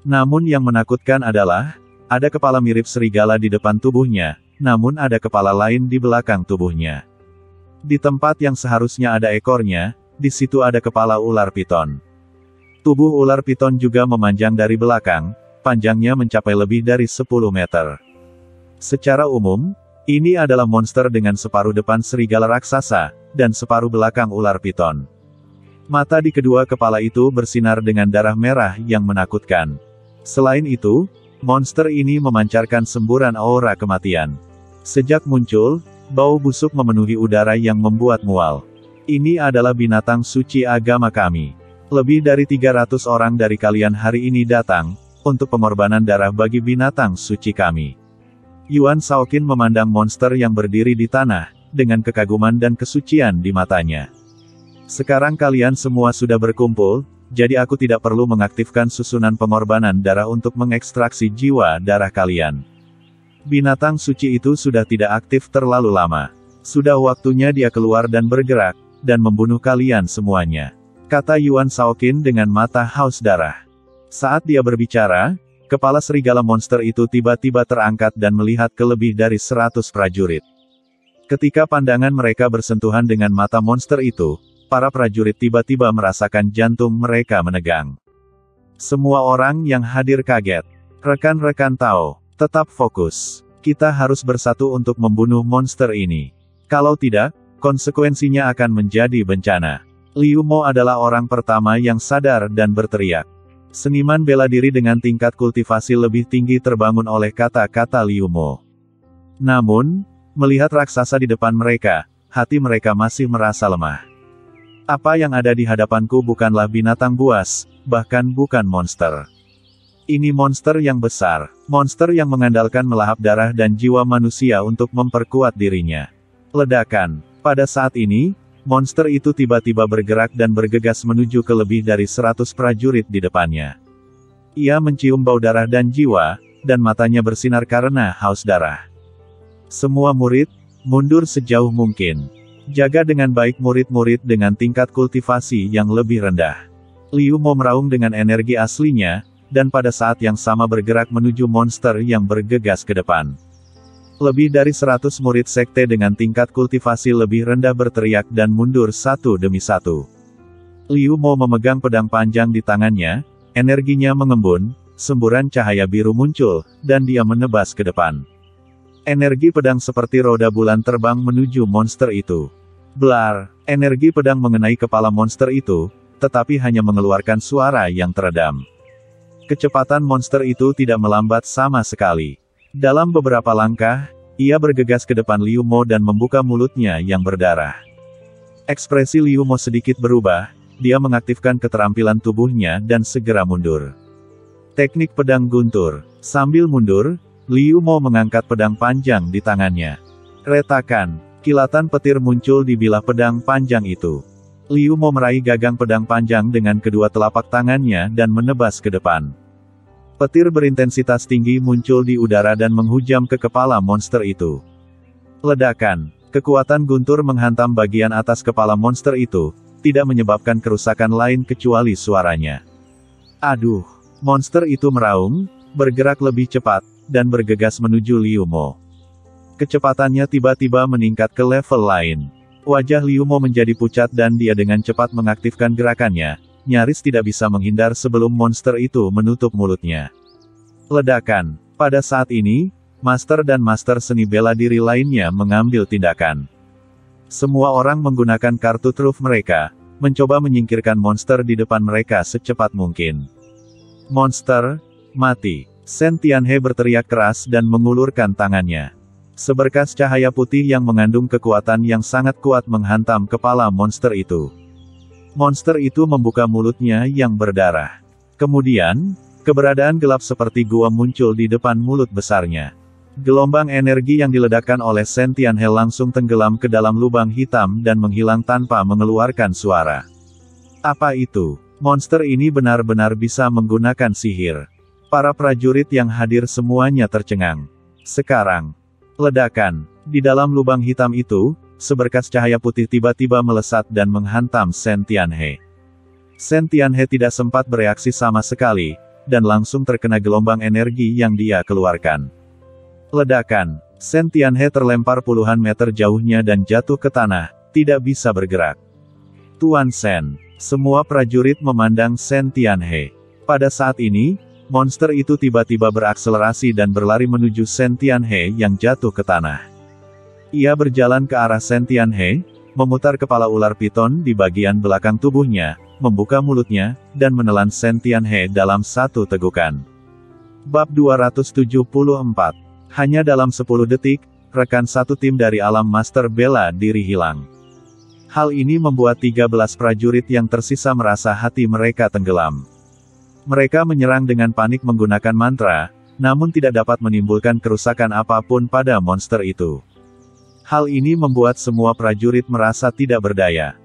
Namun yang menakutkan adalah, ada kepala mirip serigala di depan tubuhnya, namun ada kepala lain di belakang tubuhnya. Di tempat yang seharusnya ada ekornya, di situ ada kepala ular piton. Tubuh ular piton juga memanjang dari belakang, panjangnya mencapai lebih dari 10 meter. Secara umum, ini adalah monster dengan separuh depan serigala raksasa, dan separuh belakang ular piton. Mata di kedua kepala itu bersinar dengan darah merah yang menakutkan. Selain itu, monster ini memancarkan semburan aura kematian. Sejak muncul, bau busuk memenuhi udara yang membuat mual. Ini adalah binatang suci agama kami. Lebih dari 300 orang dari kalian hari ini datang, untuk pengorbanan darah bagi binatang suci kami. Yuan Shaoqin memandang monster yang berdiri di tanah, dengan kekaguman dan kesucian di matanya. Sekarang kalian semua sudah berkumpul, jadi aku tidak perlu mengaktifkan susunan pengorbanan darah untuk mengekstraksi jiwa darah kalian. Binatang suci itu sudah tidak aktif terlalu lama. Sudah waktunya dia keluar dan bergerak, dan membunuh kalian semuanya. Kata Yuan Shaoqin dengan mata haus darah. Saat dia berbicara, kepala serigala monster itu tiba-tiba terangkat dan melihat ke lebih dari 100 prajurit. Ketika pandangan mereka bersentuhan dengan mata monster itu, para prajurit tiba-tiba merasakan jantung mereka menegang. Semua orang yang hadir kaget. Rekan-rekan Tao, tetap fokus. Kita harus bersatu untuk membunuh monster ini. Kalau tidak, konsekuensinya akan menjadi bencana. Liu Mo adalah orang pertama yang sadar dan berteriak. Seniman bela diri dengan tingkat kultivasi lebih tinggi terbangun oleh kata-kata Liu Mo. Namun, melihat raksasa di depan mereka, hati mereka masih merasa lemah. Apa yang ada di hadapanku bukanlah binatang buas, bahkan bukan monster. Ini monster yang besar, monster yang mengandalkan melahap darah dan jiwa manusia untuk memperkuat dirinya. Ledakan. Pada saat ini, monster itu tiba-tiba bergerak dan bergegas menuju ke lebih dari 100 prajurit di depannya. Ia mencium bau darah dan jiwa, dan matanya bersinar karena haus darah. Semua murid, mundur sejauh mungkin. Jaga dengan baik murid-murid dengan tingkat kultivasi yang lebih rendah. Liu Mo meraung dengan energi aslinya, dan pada saat yang sama bergerak menuju monster yang bergegas ke depan. Lebih dari 100 murid sekte dengan tingkat kultivasi lebih rendah berteriak dan mundur satu demi satu. Liu Mo memegang pedang panjang di tangannya, energinya mengembun, semburan cahaya biru muncul, dan dia menebas ke depan. Energi pedang seperti roda bulan terbang menuju monster itu. Blar, energi pedang mengenai kepala monster itu, tetapi hanya mengeluarkan suara yang teredam. Kecepatan monster itu tidak melambat sama sekali. Dalam beberapa langkah, ia bergegas ke depan Liu Mo dan membuka mulutnya yang berdarah. Ekspresi Liu Mo sedikit berubah, dia mengaktifkan keterampilan tubuhnya dan segera mundur. Teknik pedang guntur. Sambil mundur, Liu Mo mengangkat pedang panjang di tangannya. Retakan, kilatan petir muncul di bilah pedang panjang itu. Liu Mo meraih gagang pedang panjang dengan kedua telapak tangannya dan menebas ke depan. Petir berintensitas tinggi muncul di udara dan menghujam ke kepala monster itu. Ledakan, kekuatan guntur menghantam bagian atas kepala monster itu, tidak menyebabkan kerusakan lain kecuali suaranya. Aduh, monster itu meraung, bergerak lebih cepat, dan bergegas menuju Liu Mo. Kecepatannya tiba-tiba meningkat ke level lain. Wajah Liu Mo menjadi pucat dan dia dengan cepat mengaktifkan gerakannya, nyaris tidak bisa menghindar sebelum monster itu menutup mulutnya. Ledakan. Pada saat ini, master dan master seni bela diri lainnya mengambil tindakan. Semua orang menggunakan kartu truf mereka, mencoba menyingkirkan monster di depan mereka secepat mungkin. Monster, mati. Shen Tianhe berteriak keras dan mengulurkan tangannya. Seberkas cahaya putih yang mengandung kekuatan yang sangat kuat menghantam kepala monster itu. Monster itu membuka mulutnya yang berdarah. Kemudian, keberadaan gelap seperti gua muncul di depan mulut besarnya. Gelombang energi yang diledakkan oleh Shen Tianhe langsung tenggelam ke dalam lubang hitam dan menghilang tanpa mengeluarkan suara. Apa itu? Monster ini benar-benar bisa menggunakan sihir. Para prajurit yang hadir semuanya tercengang. Sekarang, ledakan. Di dalam lubang hitam itu, seberkas cahaya putih tiba-tiba melesat dan menghantam Shen Tianhe. Shen Tianhe tidak sempat bereaksi sama sekali, dan langsung terkena gelombang energi yang dia keluarkan. Ledakan. Shen Tianhe terlempar puluhan meter jauhnya dan jatuh ke tanah, tidak bisa bergerak. Tuan Shen. Semua prajurit memandang Shen Tianhe. Pada saat ini, monster itu tiba-tiba berakselerasi dan berlari menuju Shen Tianhe yang jatuh ke tanah. Ia berjalan ke arah Shen Tianhe, memutar kepala ular piton di bagian belakang tubuhnya, membuka mulutnya, dan menelan Shen Tianhe dalam satu tegukan. Bab 274. Hanya dalam 10 detik, rekan satu tim dari alam master bela diri hilang. Hal ini membuat 13 prajurit yang tersisa merasa hati mereka tenggelam. Mereka menyerang dengan panik menggunakan mantra, namun tidak dapat menimbulkan kerusakan apapun pada monster itu. Hal ini membuat semua prajurit merasa tidak berdaya.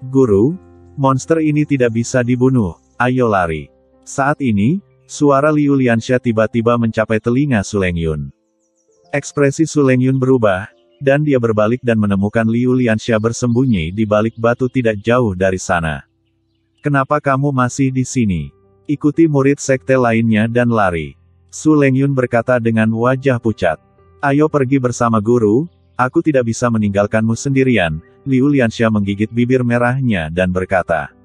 Guru, monster ini tidak bisa dibunuh, ayo lari. Saat ini, suara Liu Lianxia tiba-tiba mencapai telinga Su Lengyun. Ekspresi Su Lengyun berubah, dan dia berbalik dan menemukan Liu Lianxia bersembunyi di balik batu tidak jauh dari sana. Kenapa kamu masih di sini? Ikuti murid sekte lainnya dan lari. Su Lengyun berkata dengan wajah pucat. Ayo pergi bersama guru, aku tidak bisa meninggalkanmu sendirian. Liu Lianxia menggigit bibir merahnya dan berkata.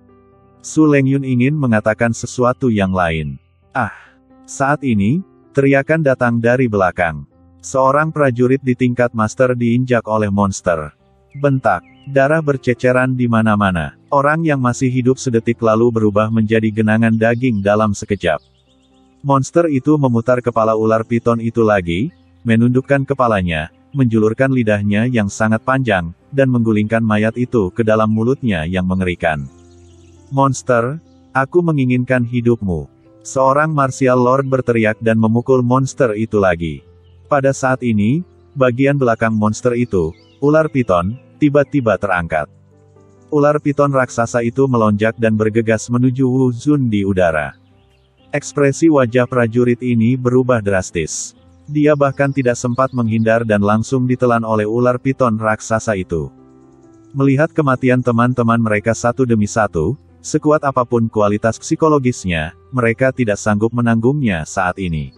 Su Lengyun ingin mengatakan sesuatu yang lain. Ah! Saat ini, teriakan datang dari belakang. Seorang prajurit di tingkat master diinjak oleh monster. Bentak. Darah berceceran di mana-mana. Orang yang masih hidup sedetik lalu berubah menjadi genangan daging dalam sekejap. Monster itu memutar kepala ular piton itu lagi, menundukkan kepalanya, menjulurkan lidahnya yang sangat panjang, dan menggulingkan mayat itu ke dalam mulutnya yang mengerikan. Monster, aku menginginkan hidupmu. Seorang martial lord berteriak dan memukul monster itu lagi. Pada saat ini, bagian belakang monster itu, ular piton, tiba-tiba terangkat. Ular piton raksasa itu melonjak dan bergegas menuju Wu Zun di udara. Ekspresi wajah prajurit ini berubah drastis. Dia bahkan tidak sempat menghindar dan langsung ditelan oleh ular piton raksasa itu. Melihat kematian teman-teman mereka satu demi satu, sekuat apapun kualitas psikologisnya, mereka tidak sanggup menanggungnya saat ini.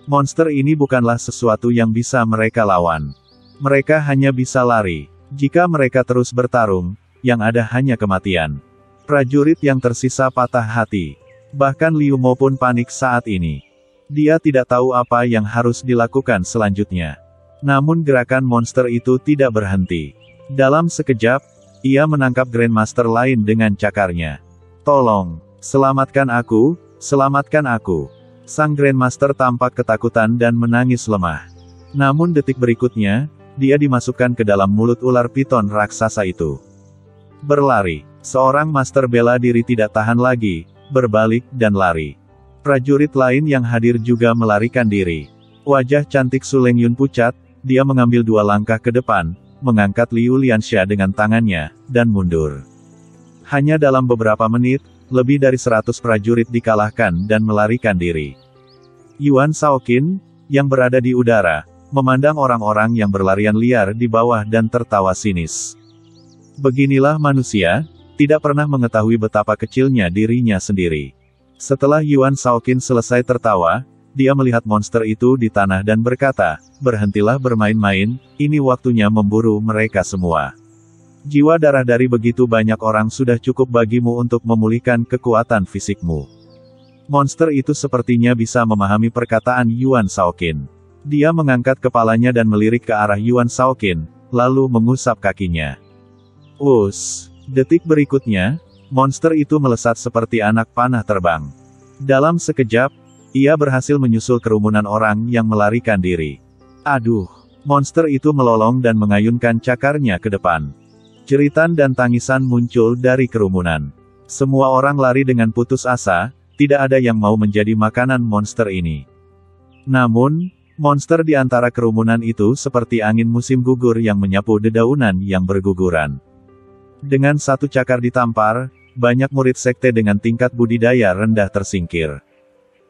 Monster ini bukanlah sesuatu yang bisa mereka lawan. Mereka hanya bisa lari. Jika mereka terus bertarung, yang ada hanya kematian. Prajurit yang tersisa patah hati. Bahkan Liu Mo pun panik saat ini. Dia tidak tahu apa yang harus dilakukan selanjutnya. Namun gerakan monster itu tidak berhenti. Dalam sekejap, ia menangkap Grandmaster lain dengan cakarnya. "Tolong, selamatkan aku, selamatkan aku." Sang Grandmaster tampak ketakutan dan menangis lemah. Namun detik berikutnya, dia dimasukkan ke dalam mulut ular piton raksasa itu. Berlari. Seorang master bela diri tidak tahan lagi, berbalik dan lari. Prajurit lain yang hadir juga melarikan diri. Wajah cantik Su Lengyun pucat, dia mengambil 2 langkah ke depan, mengangkat Liu Lianxia dengan tangannya, dan mundur. Hanya dalam beberapa menit, lebih dari 100 prajurit dikalahkan dan melarikan diri. Yuan Shaoqin, yang berada di udara, memandang orang-orang yang berlarian liar di bawah dan tertawa sinis. Beginilah manusia, tidak pernah mengetahui betapa kecilnya dirinya sendiri. Setelah Yuan Shaoqin selesai tertawa, dia melihat monster itu di tanah dan berkata, "Berhentilah bermain-main, ini waktunya memburu mereka semua. Jiwa darah dari begitu banyak orang sudah cukup bagimu untuk memulihkan kekuatan fisikmu." Monster itu sepertinya bisa memahami perkataan Yuan Shaoqin. Dia mengangkat kepalanya dan melirik ke arah Yuan Shaoqin, lalu mengusap kakinya. Detik berikutnya, monster itu melesat seperti anak panah terbang. Dalam sekejap, ia berhasil menyusul kerumunan orang yang melarikan diri. Aduh! Monster itu melolong dan mengayunkan cakarnya ke depan. Jeritan dan tangisan muncul dari kerumunan. Semua orang lari dengan putus asa, tidak ada yang mau menjadi makanan monster ini. Namun, monster di antara kerumunan itu seperti angin musim gugur yang menyapu dedaunan yang berguguran. Dengan 1 cakar ditampar, banyak murid sekte dengan tingkat budidaya rendah tersingkir.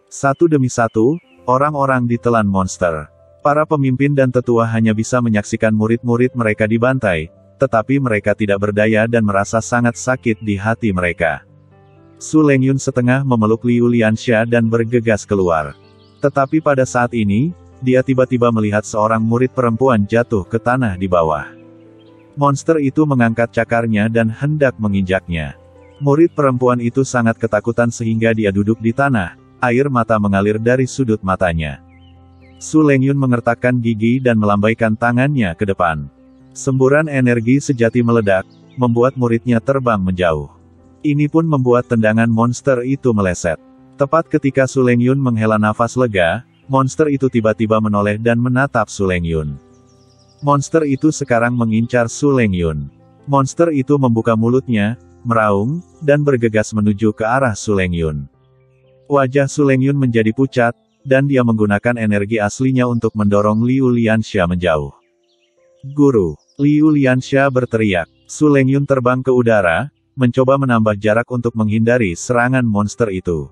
Satu demi satu, orang-orang ditelan monster. Para pemimpin dan tetua hanya bisa menyaksikan murid-murid mereka dibantai, tetapi mereka tidak berdaya dan merasa sangat sakit di hati mereka. Su Lengyun setengah memeluk Liu Lianxia dan bergegas keluar. Tetapi pada saat ini, dia tiba-tiba melihat seorang murid perempuan jatuh ke tanah di bawah. Monster itu mengangkat cakarnya dan hendak menginjaknya. Murid perempuan itu sangat ketakutan sehingga dia duduk di tanah, air mata mengalir dari sudut matanya. Su Lengyun mengertakkan gigi dan melambaikan tangannya ke depan. Semburan energi sejati meledak, membuat muridnya terbang menjauh. Ini pun membuat tendangan monster itu meleset. Tepat ketika Su Lengyun menghela nafas lega, monster itu tiba-tiba menoleh dan menatap Su Lengyun. Monster itu sekarang mengincar Su Lengyun. Monster itu membuka mulutnya, meraung, dan bergegas menuju ke arah Su Lengyun. Wajah Su Lengyun menjadi pucat, dan dia menggunakan energi aslinya untuk mendorong Liu Lianxia menjauh. "Guru!" Liu Lianxia berteriak. Su Lengyun terbang ke udara, mencoba menambah jarak untuk menghindari serangan monster itu.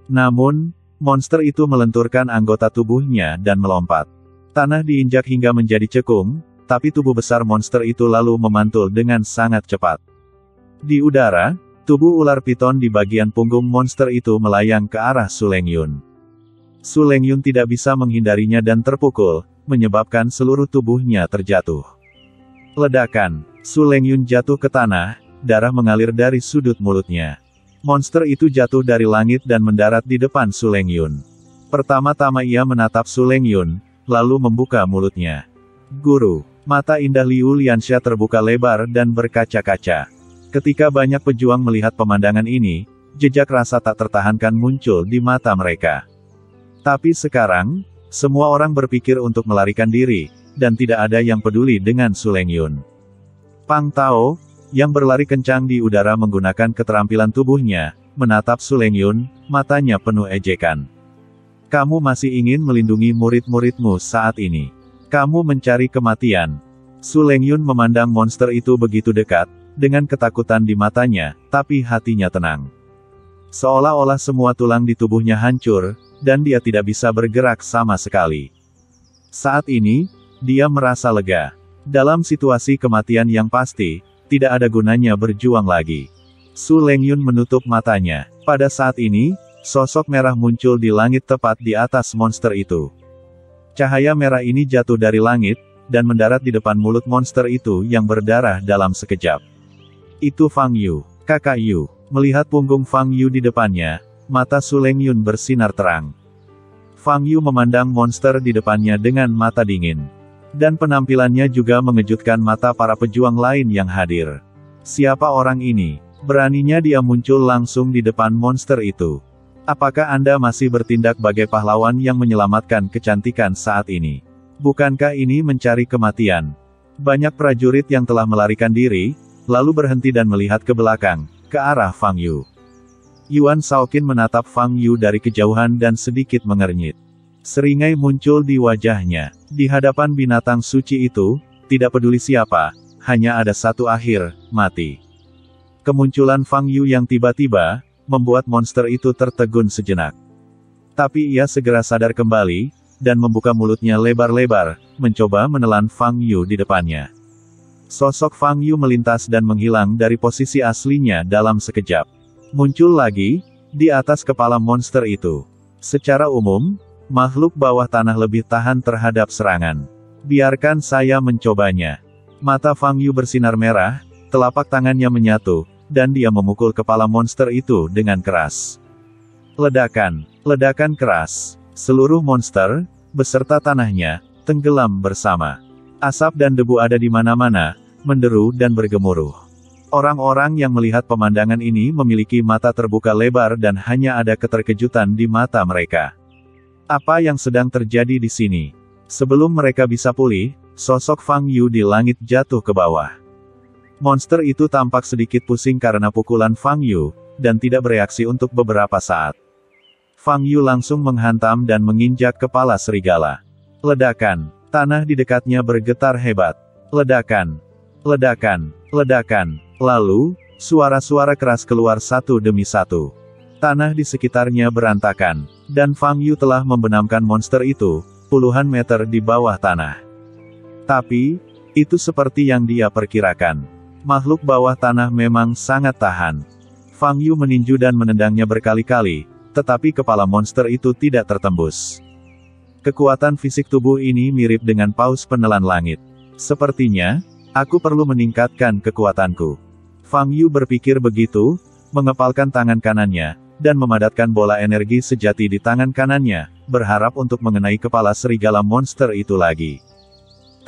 Namun, monster itu melenturkan anggota tubuhnya dan melompat. Tanah diinjak hingga menjadi cekung, tapi tubuh besar monster itu lalu memantul dengan sangat cepat. Di udara, tubuh ular piton di bagian punggung monster itu melayang ke arah Su Lengyun. Su Lengyun tidak bisa menghindarinya dan terpukul, menyebabkan seluruh tubuhnya terjatuh. Ledakan. Su Lengyun jatuh ke tanah, darah mengalir dari sudut mulutnya. Monster itu jatuh dari langit dan mendarat di depan Su Lengyun. Pertama-tama ia menatap Su Lengyun, lalu membuka mulutnya. "Guru!" Mata indah Liu Lianxia terbuka lebar dan berkaca-kaca. Ketika banyak pejuang melihat pemandangan ini, jejak rasa tak tertahankan muncul di mata mereka. Tapi sekarang, semua orang berpikir untuk melarikan diri, dan tidak ada yang peduli dengan Su Lengyun. Pang Tao, yang berlari kencang di udara menggunakan keterampilan tubuhnya, menatap Su Lengyun, matanya penuh ejekan. "Kamu masih ingin melindungi murid-muridmu saat ini. Kamu mencari kematian." Su Lengyun memandang monster itu begitu dekat, dengan ketakutan di matanya, tapi hatinya tenang. Seolah-olah semua tulang di tubuhnya hancur, dan dia tidak bisa bergerak sama sekali. Saat ini, dia merasa lega. Dalam situasi kematian yang pasti, tidak ada gunanya berjuang lagi. Su Lengyun menutup matanya. Pada saat ini, sosok merah muncul di langit tepat di atas monster itu. Cahaya merah ini jatuh dari langit, dan mendarat di depan mulut monster itu yang berdarah dalam sekejap. Itu Fang Yu. Kakak Yu. Melihat punggung Fang Yu di depannya, Mata Su Lengyun bersinar terang. Fang Yu memandang monster di depannya dengan mata dingin. Dan penampilannya juga mengejutkan mata para pejuang lain yang hadir. Siapa orang ini? Beraninya dia muncul langsung di depan monster itu. Apakah Anda masih bertindak bagai pahlawan yang menyelamatkan kecantikan saat ini? Bukankah ini mencari kematian? Banyak prajurit yang telah melarikan diri, lalu berhenti dan melihat ke belakang, ke arah Fang Yu. Yuan Shaoqin menatap Fang Yu dari kejauhan dan sedikit mengernyit. Seringai muncul di wajahnya. Di hadapan binatang suci itu, tidak peduli siapa, hanya ada satu akhir, mati. Kemunculan Fang Yu yang tiba-tiba, membuat monster itu tertegun sejenak. Tapi ia segera sadar kembali, dan membuka mulutnya lebar-lebar, mencoba menelan Fang Yu di depannya. Sosok Fang Yu melintas dan menghilang dari posisi aslinya dalam sekejap. Muncul lagi, di atas kepala monster itu. Secara umum, makhluk bawah tanah lebih tahan terhadap serangan. Biarkan saya mencobanya. Mata Fang Yu bersinar merah, telapak tangannya menyatu, dan dia memukul kepala monster itu dengan keras. Ledakan, ledakan keras. Seluruh monster, beserta tanahnya, tenggelam bersama. Asap dan debu ada di mana-mana, menderu dan bergemuruh. Orang-orang yang melihat pemandangan ini memiliki mata terbuka lebar dan hanya ada keterkejutan di mata mereka. Apa yang sedang terjadi di sini? Sebelum mereka bisa pulih, sosok Fang Yu di langit jatuh ke bawah. Monster itu tampak sedikit pusing karena pukulan Fang Yu, dan tidak bereaksi untuk beberapa saat. Fang Yu langsung menghantam dan menginjak kepala serigala. Ledakan, tanah di dekatnya bergetar hebat. Ledakan, ledakan, ledakan. Lalu, suara-suara keras keluar satu demi satu. Tanah di sekitarnya berantakan, dan Fang Yu telah membenamkan monster itu, puluhan meter di bawah tanah. Tapi, itu seperti yang dia perkirakan. Makhluk bawah tanah memang sangat tahan. Fang Yu meninju dan menendangnya berkali-kali, tetapi kepala monster itu tidak tertembus. Kekuatan fisik tubuh ini mirip dengan paus penelan langit. Sepertinya, aku perlu meningkatkan kekuatanku. Fang Yu berpikir begitu, mengepalkan tangan kanannya, dan memadatkan bola energi sejati di tangan kanannya, berharap untuk mengenai kepala serigala monster itu lagi.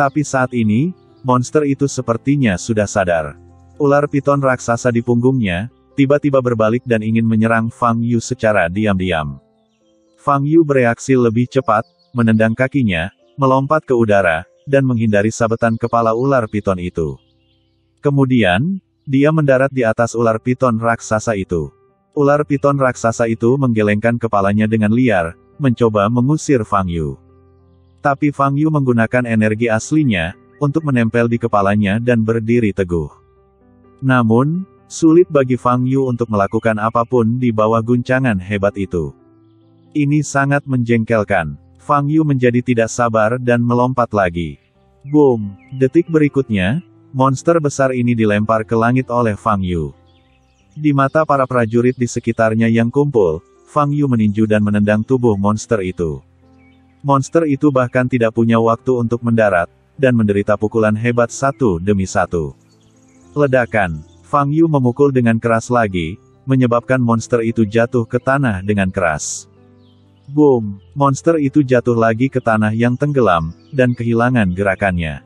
Tapi saat ini, monster itu sepertinya sudah sadar. Ular piton raksasa di punggungnya, tiba-tiba berbalik dan ingin menyerang Fang Yu secara diam-diam. Fang Yu bereaksi lebih cepat, menendang kakinya, melompat ke udara, dan menghindari sabetan kepala ular piton itu. Kemudian, dia mendarat di atas ular piton raksasa itu. Ular piton raksasa itu menggelengkan kepalanya dengan liar, mencoba mengusir Fang Yu. Tapi Fang Yu menggunakan energi aslinya, untuk menempel di kepalanya dan berdiri teguh. Namun, sulit bagi Fang Yu untuk melakukan apapun di bawah guncangan hebat itu. Ini sangat menjengkelkan. Fang Yu menjadi tidak sabar dan melompat lagi. Boom! Detik berikutnya, monster besar ini dilempar ke langit oleh Fang Yu. Di mata para prajurit di sekitarnya yang kumpul, Fang Yu meninju dan menendang tubuh monster itu. Monster itu bahkan tidak punya waktu untuk mendarat, dan menderita pukulan hebat satu demi satu. Ledakan, Fang Yu memukul dengan keras lagi, menyebabkan monster itu jatuh ke tanah dengan keras. Boom! Monster itu jatuh lagi ke tanah yang tenggelam, dan kehilangan gerakannya.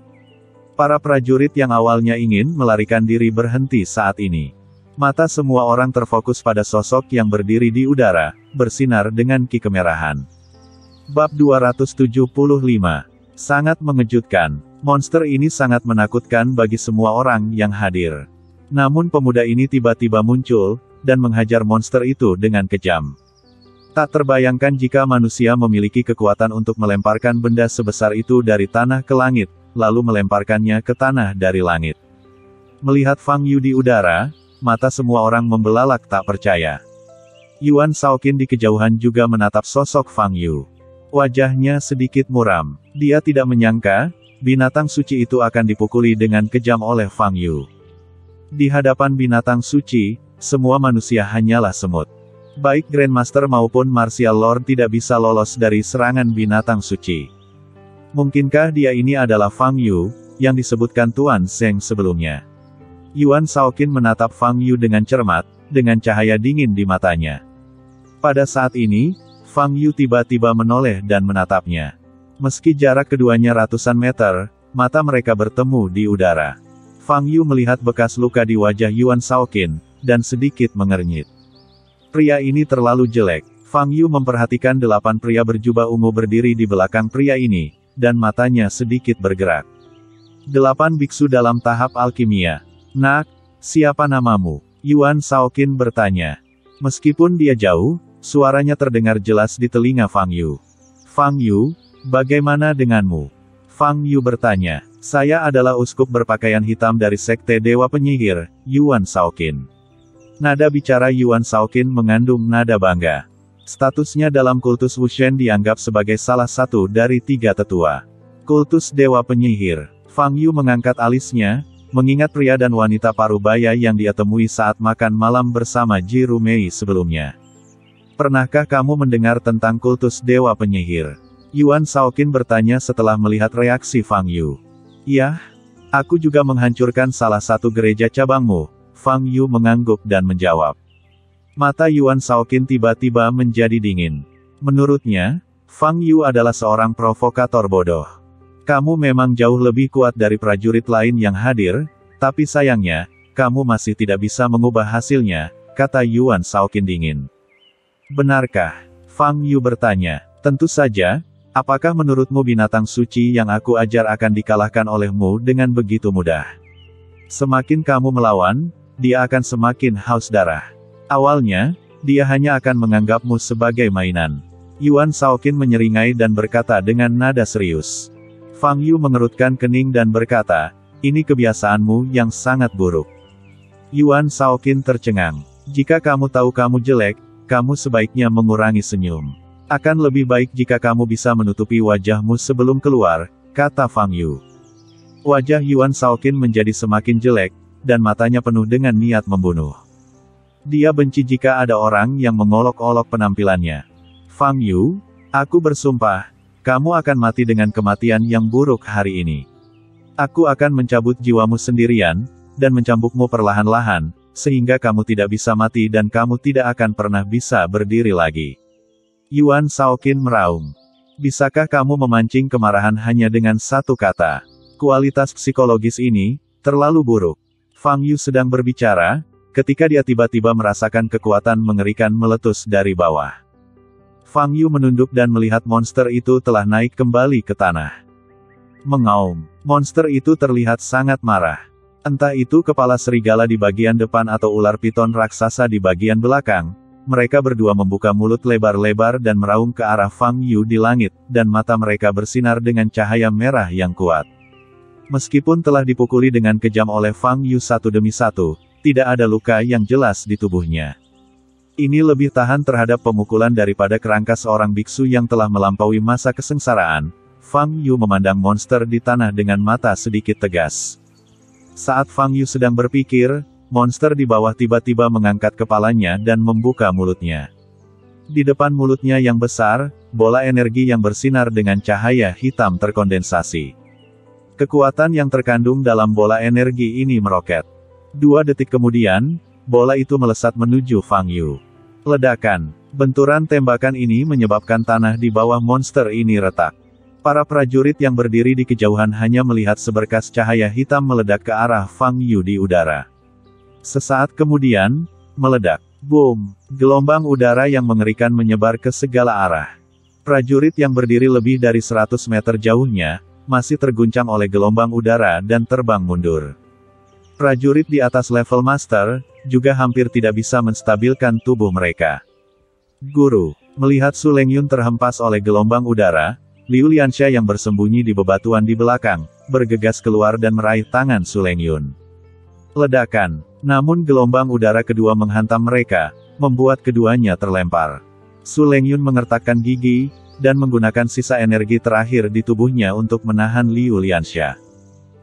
Para prajurit yang awalnya ingin melarikan diri berhenti saat ini. Mata semua orang terfokus pada sosok yang berdiri di udara, bersinar dengan ki kemerahan. Bab 275. Sangat mengejutkan. Monster ini sangat menakutkan bagi semua orang yang hadir. Namun pemuda ini tiba-tiba muncul, dan menghajar monster itu dengan kejam. Tak terbayangkan jika manusia memiliki kekuatan untuk melemparkan benda sebesar itu dari tanah ke langit, lalu melemparkannya ke tanah dari langit. Melihat Fang Yu di udara, mata semua orang membelalak tak percaya. Yuan Shaoqin di kejauhan juga menatap sosok Fang Yu. Wajahnya sedikit muram. Dia tidak menyangka, binatang suci itu akan dipukuli dengan kejam oleh Fang Yu. Di hadapan binatang suci, semua manusia hanyalah semut. Baik Grandmaster maupun Martial Lord tidak bisa lolos dari serangan binatang suci. Mungkinkah dia ini adalah Fang Yu, yang disebutkan Tuan Zheng sebelumnya? Yuan Shaoqin menatap Fang Yu dengan cermat, dengan cahaya dingin di matanya. Pada saat ini, Fang Yu tiba-tiba menoleh dan menatapnya. Meski jarak keduanya ratusan meter, mata mereka bertemu di udara. Fang Yu melihat bekas luka di wajah Yuan Shaoqin, dan sedikit mengernyit. Pria ini terlalu jelek. Fang Yu memperhatikan 8 pria berjubah ungu berdiri di belakang pria ini, dan matanya sedikit bergerak. 8 biksu dalam tahap alkimia. Nak, siapa namamu? Yuan Shaoqin bertanya. Meskipun dia jauh, suaranya terdengar jelas di telinga Fang Yu. Fang Yu, bagaimana denganmu? Fang Yu bertanya. Saya adalah uskup berpakaian hitam dari Sekte Dewa Penyihir, Yuan Shaoqin. Nada bicara Yuan Shaoqin mengandung nada bangga. Statusnya dalam kultus Wushen dianggap sebagai salah satu dari 3 tetua kultus Dewa Penyihir. Fang Yu mengangkat alisnya, mengingat pria dan wanita parubaya yang dia temui saat makan malam bersama Ji Rumei sebelumnya. Pernahkah kamu mendengar tentang kultus Dewa Penyihir? Yuan Shaoqin bertanya setelah melihat reaksi Fang Yu. Ya, aku juga menghancurkan salah satu gereja cabangmu. Fang Yu mengangguk dan menjawab. Mata Yuan Shaoqin tiba-tiba menjadi dingin. Menurutnya, Fang Yu adalah seorang provokator bodoh. Kamu memang jauh lebih kuat dari prajurit lain yang hadir, tapi sayangnya, kamu masih tidak bisa mengubah hasilnya, kata Yuan Shaoqin dingin. Benarkah? Fang Yu bertanya. Tentu saja. Apakah menurutmu binatang suci yang aku ajar akan dikalahkan olehmu dengan begitu mudah? Semakin kamu melawan, dia akan semakin haus darah. Awalnya, dia hanya akan menganggapmu sebagai mainan. Yuan Shaoqin menyeringai dan berkata dengan nada serius. Fang Yu mengerutkan kening dan berkata, ini kebiasaanmu yang sangat buruk. Yuan Shaoqin tercengang. Jika kamu tahu kamu jelek, kamu sebaiknya mengurangi senyum. Akan lebih baik jika kamu bisa menutupi wajahmu sebelum keluar, kata Fang Yu. Wajah Yuan Shaoqin menjadi semakin jelek, dan matanya penuh dengan niat membunuh. Dia benci jika ada orang yang mengolok-olok penampilannya. Fang Yu, aku bersumpah, kamu akan mati dengan kematian yang buruk hari ini. Aku akan mencabut jiwamu sendirian, dan mencambukmu perlahan-lahan, sehingga kamu tidak bisa mati dan kamu tidak akan pernah bisa berdiri lagi. Yuan Shaoqin meraung. Bisakah kamu memancing kemarahan hanya dengan satu kata? Kualitas psikologis ini terlalu buruk. Fang Yu sedang berbicara, ketika dia tiba-tiba merasakan kekuatan mengerikan meletus dari bawah. Fang Yu menunduk dan melihat monster itu telah naik kembali ke tanah. Mengaum. Monster itu terlihat sangat marah. Entah itu kepala serigala di bagian depan atau ular piton raksasa di bagian belakang. Mereka berdua membuka mulut lebar-lebar dan meraung ke arah Fang Yu di langit, dan mata mereka bersinar dengan cahaya merah yang kuat. Meskipun telah dipukuli dengan kejam oleh Fang Yu satu demi satu, tidak ada luka yang jelas di tubuhnya. Ini lebih tahan terhadap pemukulan daripada kerangka seorang biksu yang telah melampaui masa kesengsaraan. Fang Yu memandang monster di tanah dengan mata sedikit tegas. Saat Fang Yu sedang berpikir, monster di bawah tiba-tiba mengangkat kepalanya dan membuka mulutnya. Di depan mulutnya yang besar, bola energi yang bersinar dengan cahaya hitam terkondensasi. Kekuatan yang terkandung dalam bola energi ini meroket. 2 detik kemudian, bola itu melesat menuju Fang Yu. Ledakan. Benturan tembakan ini menyebabkan tanah di bawah monster ini retak. Para prajurit yang berdiri di kejauhan hanya melihat seberkas cahaya hitam meledak ke arah Fang Yu di udara. Sesaat kemudian, meledak. Boom! Gelombang udara yang mengerikan menyebar ke segala arah. Prajurit yang berdiri lebih dari 100 meter jauhnya, masih terguncang oleh gelombang udara dan terbang mundur. Prajurit di atas level Master, juga hampir tidak bisa menstabilkan tubuh mereka. Guru, melihat Su Lengyun terhempas oleh gelombang udara, Liu Lianxia yang bersembunyi di bebatuan di belakang, bergegas keluar dan meraih tangan Su Lengyun. Ledakan. Namun gelombang udara kedua menghantam mereka, membuat keduanya terlempar. Su Lengyun mengertakkan gigi, dan menggunakan sisa energi terakhir di tubuhnya untuk menahan Liu Lianxia.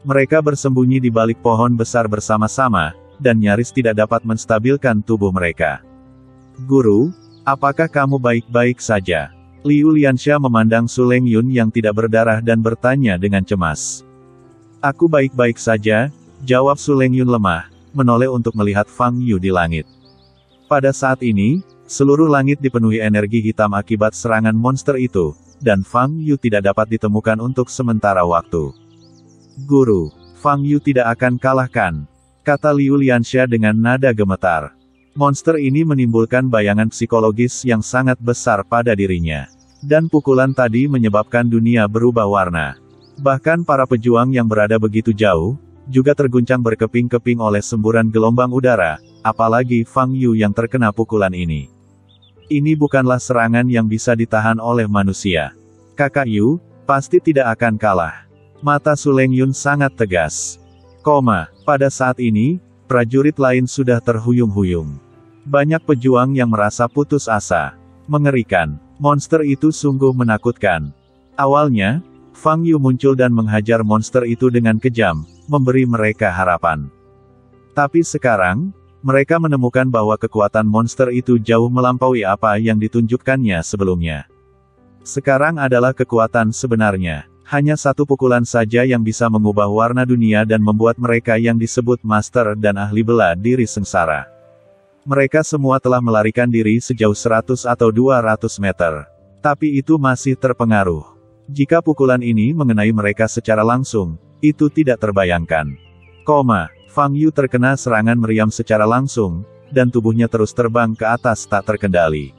Mereka bersembunyi di balik pohon besar bersama-sama, dan nyaris tidak dapat menstabilkan tubuh mereka. Guru, apakah kamu baik-baik saja? Liu Lianxia memandang Su Lengyun yang tidak berdarah dan bertanya dengan cemas. Aku baik-baik saja, jawab Su Lengyun lemah, menoleh untuk melihat Fang Yu di langit. Pada saat ini, seluruh langit dipenuhi energi hitam akibat serangan monster itu, dan Fang Yu tidak dapat ditemukan untuk sementara waktu. Guru, Fang Yu tidak akan kalahkan, kata Liu Lianxia dengan nada gemetar. Monster ini menimbulkan bayangan psikologis yang sangat besar pada dirinya. Dan pukulan tadi menyebabkan dunia berubah warna. Bahkan para pejuang yang berada begitu jauh, juga terguncang berkeping-keping oleh semburan gelombang udara, apalagi Fang Yu yang terkena pukulan ini. Ini bukanlah serangan yang bisa ditahan oleh manusia. Kakak Yu, pasti tidak akan kalah. Mata Su Lengyun sangat tegas. Pada saat ini, prajurit lain sudah terhuyung-huyung. Banyak pejuang yang merasa putus asa. Mengerikan. Monster itu sungguh menakutkan. Awalnya, Fang Yu muncul dan menghajar monster itu dengan kejam, memberi mereka harapan. Tapi sekarang, mereka menemukan bahwa kekuatan monster itu jauh melampaui apa yang ditunjukkannya sebelumnya. Sekarang adalah kekuatan sebenarnya. Hanya satu pukulan saja yang bisa mengubah warna dunia dan membuat mereka yang disebut master dan ahli bela diri sengsara. Mereka semua telah melarikan diri sejauh 100 atau 200 meter. Tapi itu masih terpengaruh. Jika pukulan ini mengenai mereka secara langsung, itu tidak terbayangkan. Fang Yu terkena serangan meriam secara langsung, dan tubuhnya terus terbang ke atas tak terkendali.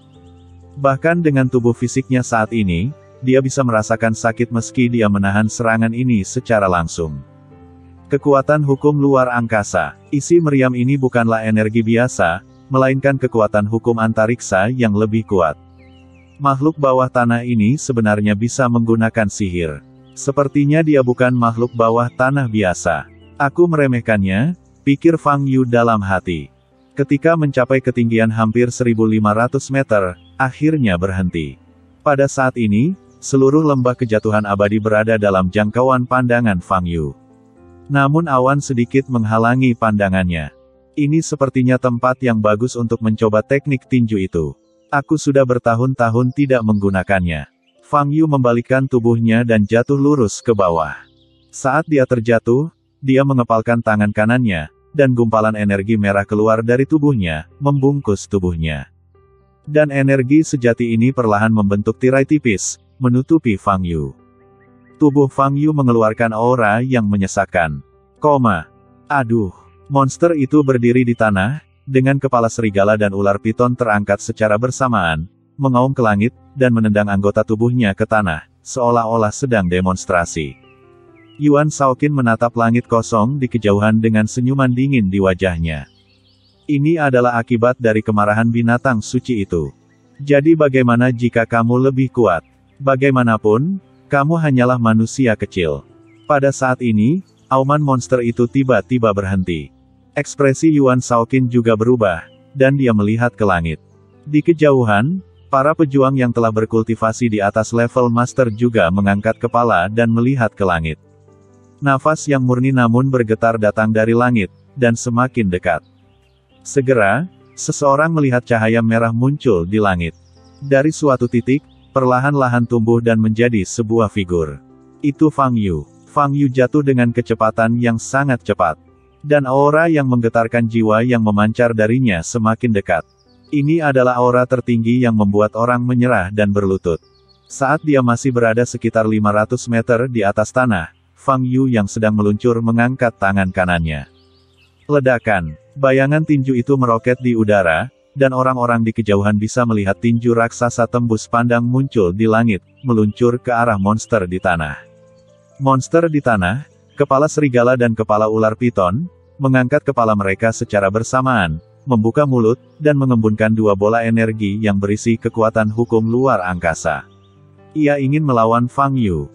Bahkan dengan tubuh fisiknya saat ini, dia bisa merasakan sakit meski dia menahan serangan ini secara langsung. Kekuatan hukum luar angkasa. Isi meriam ini bukanlah energi biasa, melainkan kekuatan hukum antariksa yang lebih kuat. Makhluk bawah tanah ini sebenarnya bisa menggunakan sihir. Sepertinya dia bukan makhluk bawah tanah biasa. Aku meremehkannya, pikir Fang Yu dalam hati. Ketika mencapai ketinggian hampir 1500 meter, akhirnya berhenti. Pada saat ini, seluruh lembah kejatuhan abadi berada dalam jangkauan pandangan Fang Yu. Namun awan sedikit menghalangi pandangannya. Ini sepertinya tempat yang bagus untuk mencoba teknik tinju itu. Aku sudah bertahun-tahun tidak menggunakannya. Fang Yu membalikkan tubuhnya dan jatuh lurus ke bawah. Saat dia terjatuh, dia mengepalkan tangan kanannya, dan gumpalan energi merah keluar dari tubuhnya, membungkus tubuhnya. Dan energi sejati ini perlahan membentuk tirai tipis, menutupi Fang Yu. Tubuh Fang Yu mengeluarkan aura yang menyesakkan. Aduh. Monster itu berdiri di tanah, dengan kepala serigala dan ular piton terangkat secara bersamaan, mengaum ke langit, dan menendang anggota tubuhnya ke tanah, seolah-olah sedang demonstrasi. Yuan Shaoqin menatap langit kosong di kejauhan dengan senyuman dingin di wajahnya. Ini adalah akibat dari kemarahan binatang suci itu. Jadi bagaimana jika kamu lebih kuat? Bagaimanapun, kamu hanyalah manusia kecil. Pada saat ini, auman monster itu tiba-tiba berhenti. Ekspresi Yuan Shaoqin juga berubah, dan dia melihat ke langit. Di kejauhan, para pejuang yang telah berkultivasi di atas level master juga mengangkat kepala dan melihat ke langit. Nafas yang murni namun bergetar datang dari langit, dan semakin dekat. Segera, seseorang melihat cahaya merah muncul di langit. Dari suatu titik, perlahan-lahan tumbuh dan menjadi sebuah figur. Itu Fang Yu. Fang Yu jatuh dengan kecepatan yang sangat cepat. Dan aura yang menggetarkan jiwa yang memancar darinya semakin dekat. Ini adalah aura tertinggi yang membuat orang menyerah dan berlutut. Saat dia masih berada sekitar 500 meter di atas tanah, Fang Yu yang sedang meluncur mengangkat tangan kanannya. Ledakan. Bayangan tinju itu meroket di udara, dan orang-orang di kejauhan bisa melihat tinju raksasa tembus pandang muncul di langit, meluncur ke arah monster di tanah. Monster di tanah, kepala serigala dan kepala ular piton, mengangkat kepala mereka secara bersamaan, membuka mulut, dan mengembunkan dua bola energi yang berisi kekuatan hukum luar angkasa. Ia ingin melawan Fang Yu.